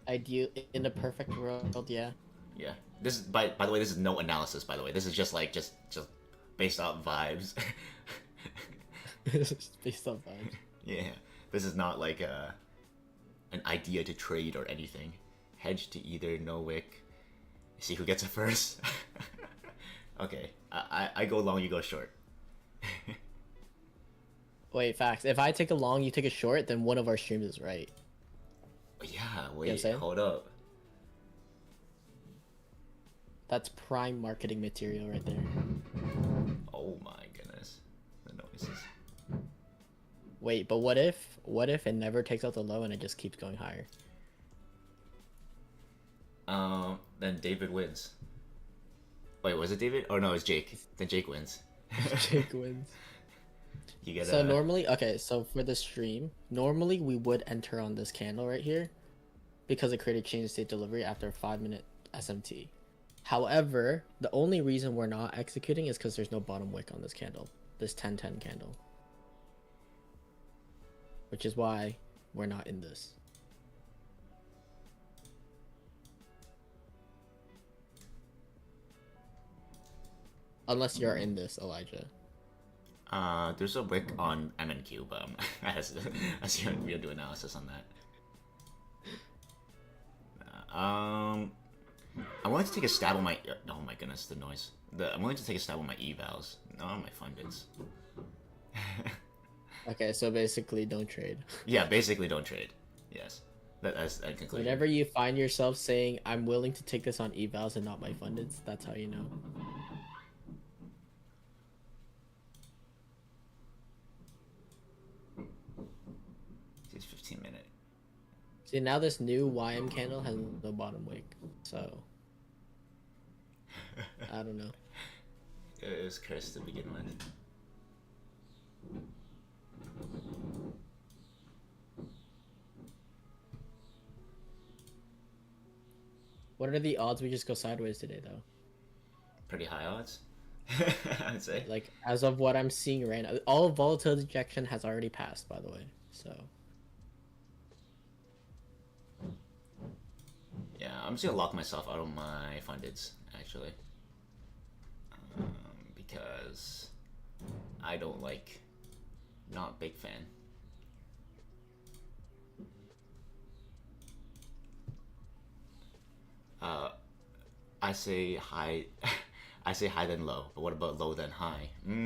Ideal in a perfect world, yeah. Yeah. This is by the way, this is no analysis. By the way, this is just like just based off vibes. Based on vibes. Yeah. This is not like an idea to trade or anything. Hedge to either no wick. See who gets it first. Okay. I go long, you go short. Wait, facts. If I take a long, you take a short, then one of our streams is right. Yeah, wait, You know what I'm saying? hold up. That's prime marketing material right there. Oh my goodness. The noises. Wait, but what if it never takes out the low and it just keeps going higher? Then David wins. Wait, was it David? Oh no, it's Jake. Then Jake wins. Jake wins. You get So normally, okay, so for the stream, normally we would enter on this candle right here because it created change state delivery after a 5-minute SMT. However, the only reason we're not executing is because there's no bottom wick on this candle, this 10-10 candle. Which is why we're not in this. Unless you're in this, Elijah. There's a wick on MNQ, but we don't do analysis on that. I wanted to take a stab on my. Oh my goodness, the noise. I'm willing to take a stab on my evals, not on my fundeds. Okay, so basically, don't trade. Yeah, basically, don't trade. Yes, that's a conclusion. Whenever you find yourself saying, "I'm willing to take this on evals and not my fundeds," that's how you know. It's 15-minute. See, now this new YM candle has no bottom wick, so I don't know. It was cursed to begin with. What are the odds we just go sideways today, though? Pretty high odds, I'd say. Like, as of what I'm seeing right now, all volatility injection has already passed, by the way, so. Yeah, I'm just gonna lock myself out of my fundeds, actually. Because I don't like, not big fan. I say high, I say high then low, but what about low then high? Wait,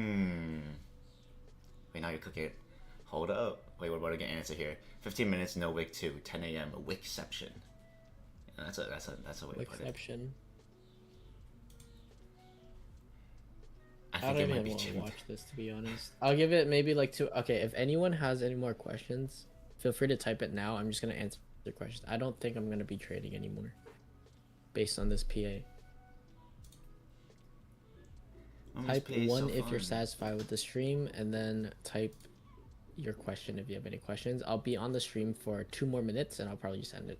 now you're cooking it. Hold up. Wait, what about an answer here? 15 minutes, no wick 2, 10 a.m. Wickception. Yeah, that's a way to put it. Exception. I I think don't it might even be want to Jim. watch this, to be honest. I'll give it maybe like 2. Okay, if anyone has any more questions, feel free to type it now. I'm just gonna answer the questions. I don't think I'm gonna be trading anymore, based on this PA. Type 1 if you're satisfied with the stream, and then type your question if you have any questions. I'll be on the stream for 2 more minutes, and I'll probably just end it.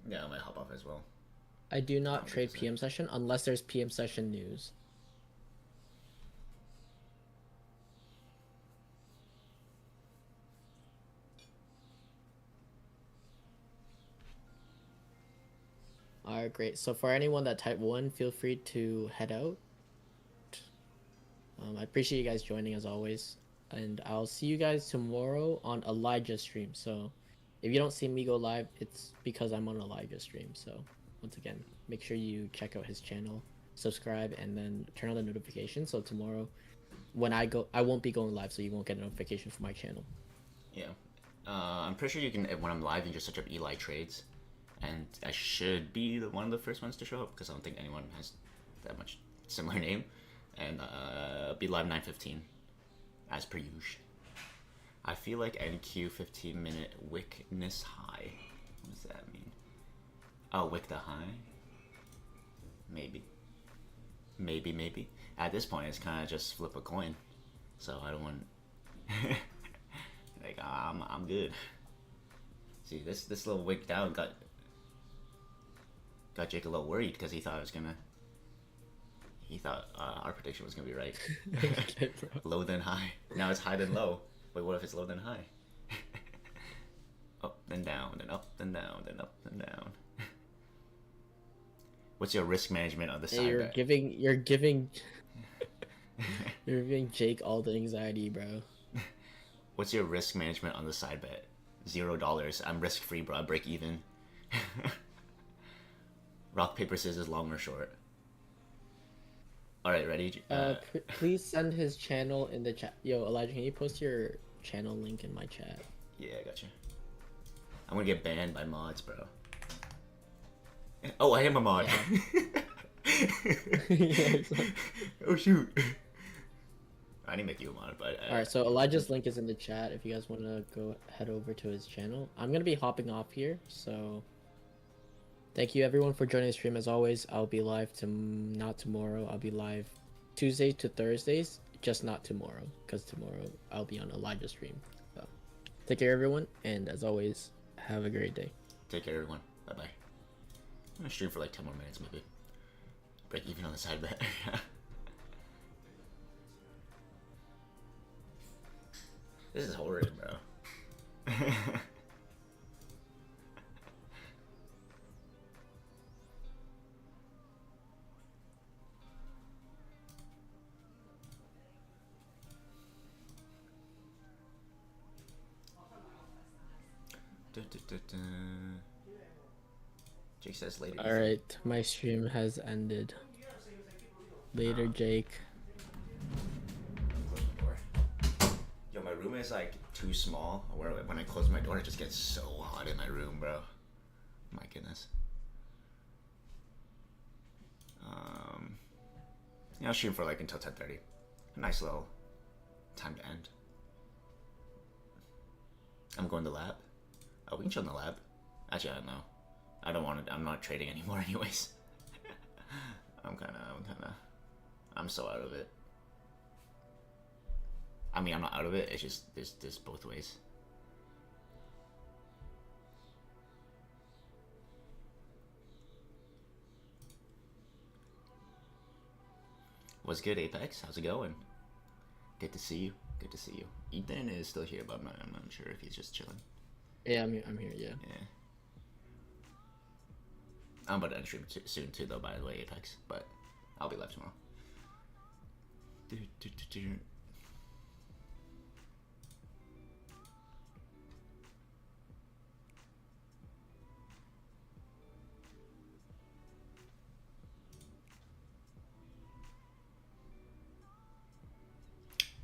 Yeah, I might hop off as well. I do not trade PM session unless there's PM session news. Alright, great. So for anyone that type 1, feel free to head out. I appreciate you guys joining as always. And I'll see you guys tomorrow on Elijah's stream. So if you don't see me go live, it's because I'm on Elijah's stream. So once again, make sure you check out his channel, subscribe, and then turn on the notifications. So tomorrow when I go, I won't be going live, so you won't get a notification from my channel. Yeah. I'm pretty sure you can, when I'm live, you can just search up Eli Trades. And I should be one of the first ones to show up because I don't think anyone has that much similar name. And be live 9:15, as per usual. I feel like NQ 15-minute wickness high. What does that mean? Oh, wick the high? Maybe. Maybe. At this point, it's kind of just flip a coin. So I don't want... like, I'm good. See, this little wick down got Jake a little worried because he thought I was gonna... He thought our prediction was gonna be right. Okay, Low then high. Now it's high then low. Wait, what if it's low then high? Up then down, then up then down, then up then down. What's your risk management on the side bet? You're giving Jake all the anxiety, bro. What's your risk management on the side bet? $0. I'm risk free, bro. I break even. Rock, paper, scissors, long or short. All right, ready? Please send his channel in the chat. Yo, Elijah, can you post your channel link in my chat? Yeah, I got you. I'm gonna get banned by mods, bro. Oh, I am a mod. Yeah, oh shoot. I didn't make you a mod, but all right. So Elijah's link is in the chat. If you guys want to go head over to his channel, I'm gonna be hopping off here. So thank you everyone for joining the stream. As always, I'll be live not tomorrow. I'll be live Tuesday to Thursdays, just not tomorrow, because tomorrow I'll be on Elijah's stream. So take care, everyone, and as always, have a great day. Take care, everyone. Bye bye. I'm gonna stream for like 10 more minutes, maybe. Break even on the side bet. This is horrid, bro. Jake says later. Alright, my stream has ended. Later, Jake. Close my door. Yo, my room is like too small. Where when I close my door, it just gets so hot in my room, bro. My goodness. Yeah, I'll stream for like until 10:30. A nice little time to end. I'm going to lab. Oh, we can chill in the lab. Actually, I don't know. I don't want to. I'm not trading anymore, anyways. I'm so out of it. I mean, I'm not out of it. It's just there's both ways. What's good, Apex? How's it going? Good to see you. Good to see you. Ethan is still here, but I'm not sure if he's just chilling. Yeah, I'm here. Yeah. Yeah. I'm about to end stream soon too, though. By the way, Apex, but I'll be live tomorrow.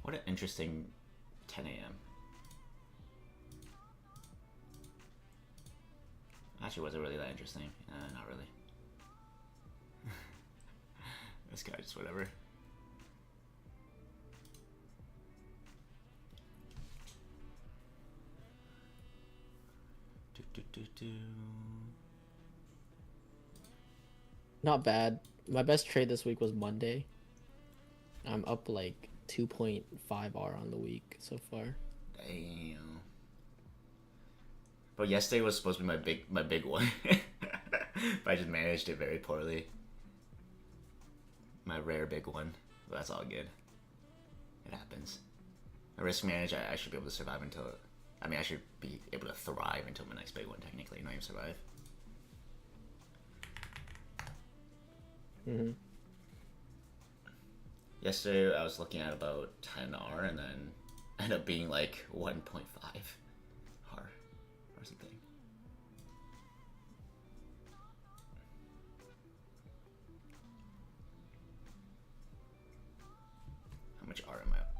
What an interesting 10 a.m. Actually, was it really that interesting? Not really. This guy just whatever. Not bad. My best trade this week was Monday. I'm up like 2.5R on the week so far. Damn. But yesterday was supposed to be my big one. But I just managed it very poorly. My rare big one. But that's all good. It happens. A risk manage, I should be able to survive until... I mean, I should be able to thrive until my next big one, technically. Not even survive. Mm-hmm. Yesterday, I was looking at about 10R and then ended up being like 1.5R or something. How much R am I up?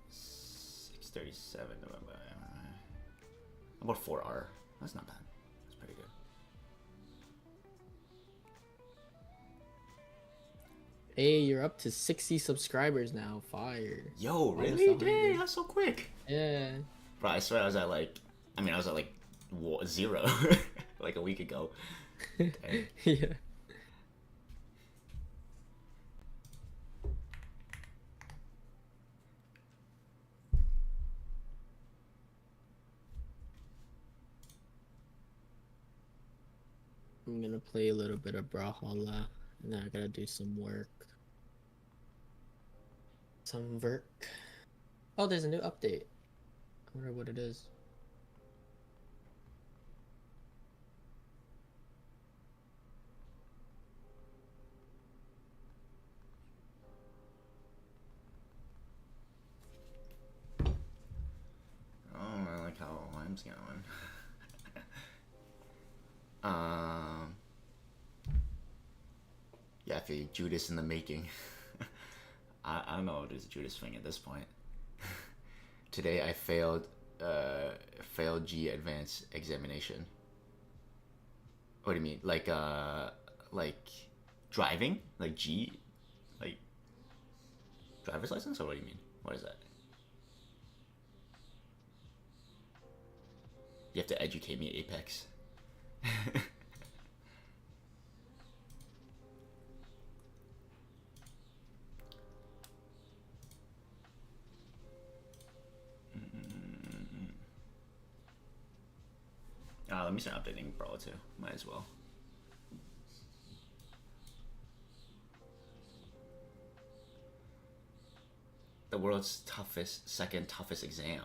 637. About 4R. That's not bad. That's pretty good. Hey, you're up to 60 subscribers now. Fire. Yo, Almost really? 100. Dang, that's so quick. Yeah. Bro, I swear I was at like 0 like a week ago. Yeah. I'm gonna play a little bit of Brawlhalla, and then I gotta do some work. Some work. Oh, there's a new update. I wonder what it is. Oh, I like how Lime's going. Yeah, I feel Judas in the making. I don't know if there's a Judas thing at this point. Today I failed G advanced examination. What do you mean? Like driving? Like G? Like driver's license? Or what do you mean? What is that? You have to educate me, Apex. Let me start updating Brawl too. Might as well. The world's second toughest exam.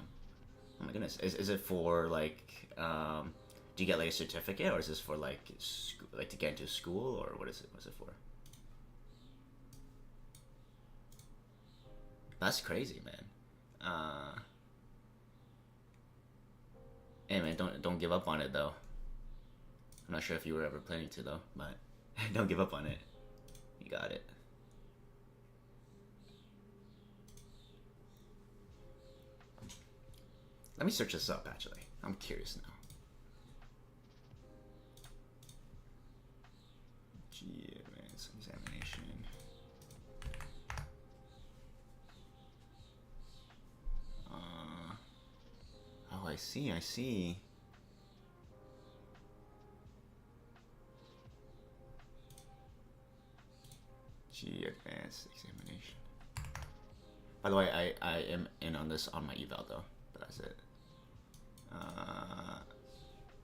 Oh my goodness. Is it for like, do you get like a certificate, or is this for like, like to get into school, or what is it? What's it for? That's crazy, man. Hey man, don't give up on it though. I'm not sure if you were ever planning to though, but don't give up on it. You got it. Let me search this up actually. I'm curious now. G advanced examination. Oh, I see. G advanced examination. By the way, I am in on this on my eval though, but that's it.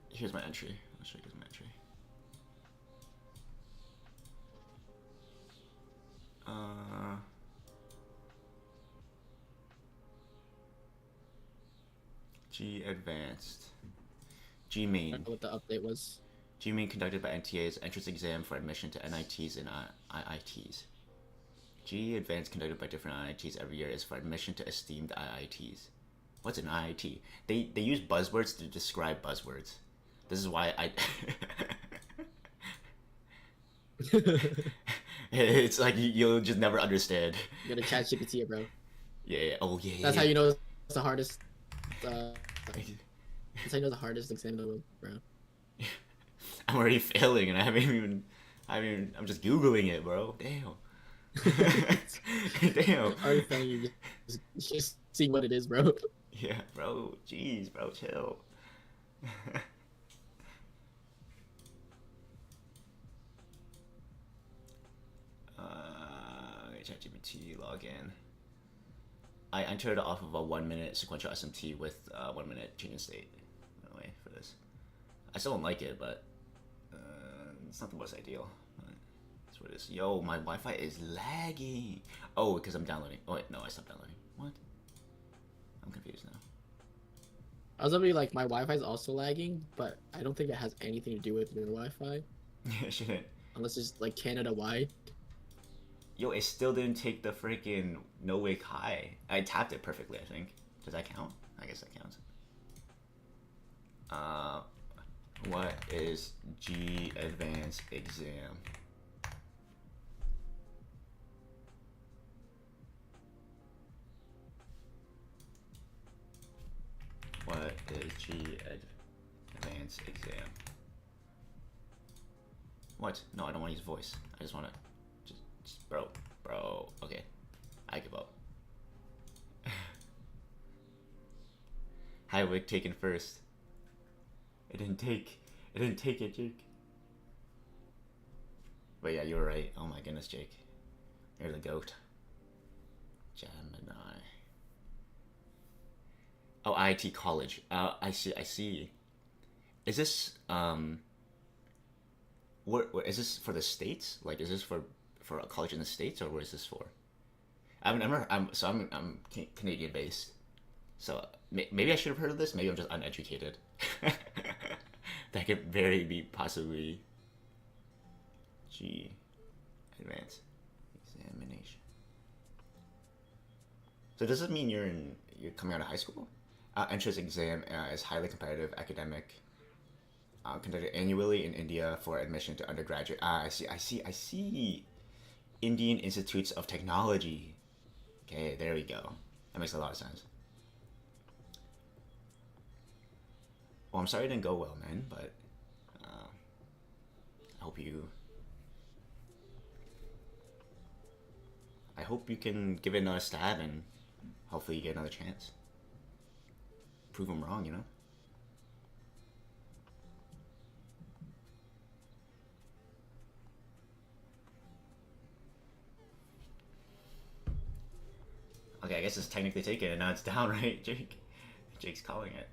Here's my entry. I'll show you guys my entry. G advanced. G main. I don't know what the update was. G main conducted by NTA's entrance exam for admission to NITs and IITs. G advanced conducted by different IITs every year is for admission to esteemed IITs. What's an IIT? They use buzzwords to describe buzzwords. This is why I. It's like you'll just never understand. You gotta chat GPT it, bro. Yeah. Oh yeah. That's how you know it's the hardest. That's how you know the hardest exam in the world, bro. I'm already failing, and I haven't even I mean, I'm just googling it, bro. Damn. Damn. Already funny. You just see what it is, bro. Yeah, bro. Jeez, bro. Chill. ChatGPT login. I entered off of a 1 minute sequential SMT with 1 minute change in state. No way for this. I still don't like it, but it's not the most ideal. That's what it is. Yo, my Wi-Fi is lagging. Oh, because I'm downloading. Oh wait, no, I stopped downloading. What? I'm confused now. I was gonna be like, my Wi-Fi is also lagging, but I don't think it has anything to do with your Wi-Fi, It shouldn't. unless it's like Canada-wide. Yo, it still didn't take the freaking no wake high. I tapped it perfectly, I think. Does that count? I guess that counts. What is G Advanced Exam? What is G Advanced Exam? What? No, I don't want to use voice. I just want to... Just bro. Okay. I give up. Highwick taken first. It didn't take it, Jake. But yeah, you were right. Oh my goodness, Jake. You're the goat. Gemini. Oh, IIT College. I see. Is this what is this for the States? Like, is this for a college in the States, or what is this for? I'm Canadian based, so maybe I should have heard of this. Maybe I'm just uneducated. That could very be possibly G advanced examination. So does it mean you're coming out of high school? Entrance exam is highly competitive academic, conducted annually in India for admission to undergraduate. I see. Indian Institutes of Technology. Okay, there we go. That makes a lot of sense. Well, I'm sorry it didn't go well, man, but I hope you can give it another stab and hopefully you get another chance. Prove them wrong, you know? Okay, I guess it's technically taken and now it's down, right, Jake? Jake's calling it.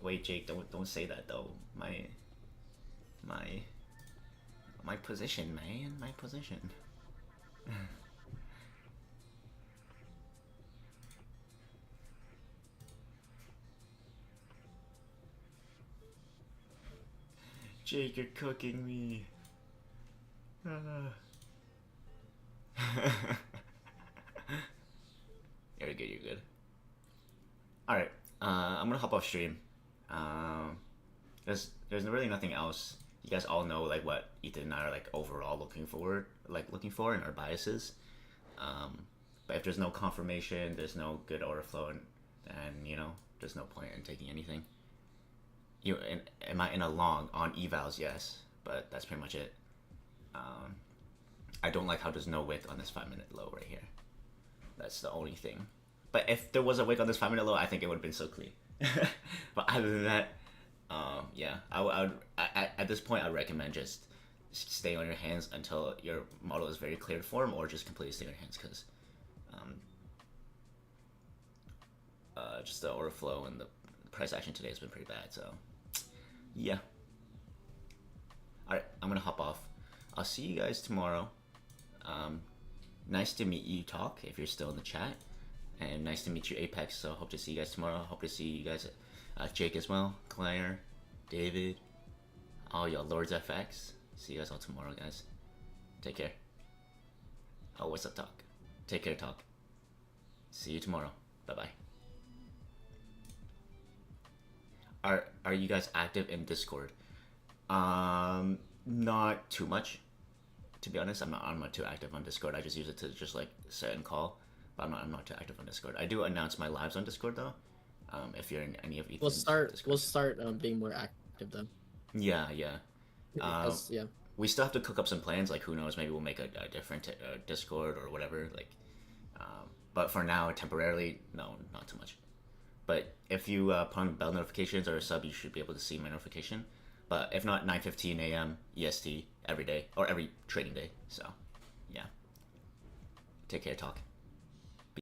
Wait, Jake, don't say that though. My position, man, my position. Jake, you're cooking me. You're good. Alright, I'm gonna hop off stream. There's really nothing else. You guys all know like what Ethan and I are like overall looking for in our biases. But if there's no confirmation, there's no good order flow, and there's no point in taking anything. Am I in a long on evals? Yes, but that's pretty much it. I don't like how there's no wick on this 5-minute low right here. That's the only thing. But if there was a wick on this 5-minute low, I think it would have been so clean. But other than that, yeah, I would at this point I recommend just stay on your hands until your model is very clear to form, or just completely stay on your hands, because just the order flow and the price action today has been pretty bad. So yeah. All right, I'm gonna hop off. I'll see you guys tomorrow. Nice to meet you, Talk, if you're still in the chat, and nice to meet you, Apex. So hope to see you guys tomorrow. Hope to see you guys, Jake as well, Claire, David, all y'all Lords FX. See you guys all tomorrow, guys. Take care. Oh, what's up, Talk? Take care, Talk. See you tomorrow. Bye bye. Are you guys active in Discord? Not too much, to be honest. I'm not too active on Discord. I just use it to just like set and call, but I'm not too active on Discord. I do announce my lives on Discord though. If you're in any of Ethan's We'll start. We'll Discord. start being more active then. Yeah, yeah. Yeah. We still have to cook up some plans. Like, who knows? Maybe we'll make a different Discord or whatever. Like, but for now, temporarily, no, not too much. But if you put on bell notifications or a sub, you should be able to see my notification. But if not, 9:15 a.m. EST every day or every trading day. So, yeah. Take care, talk.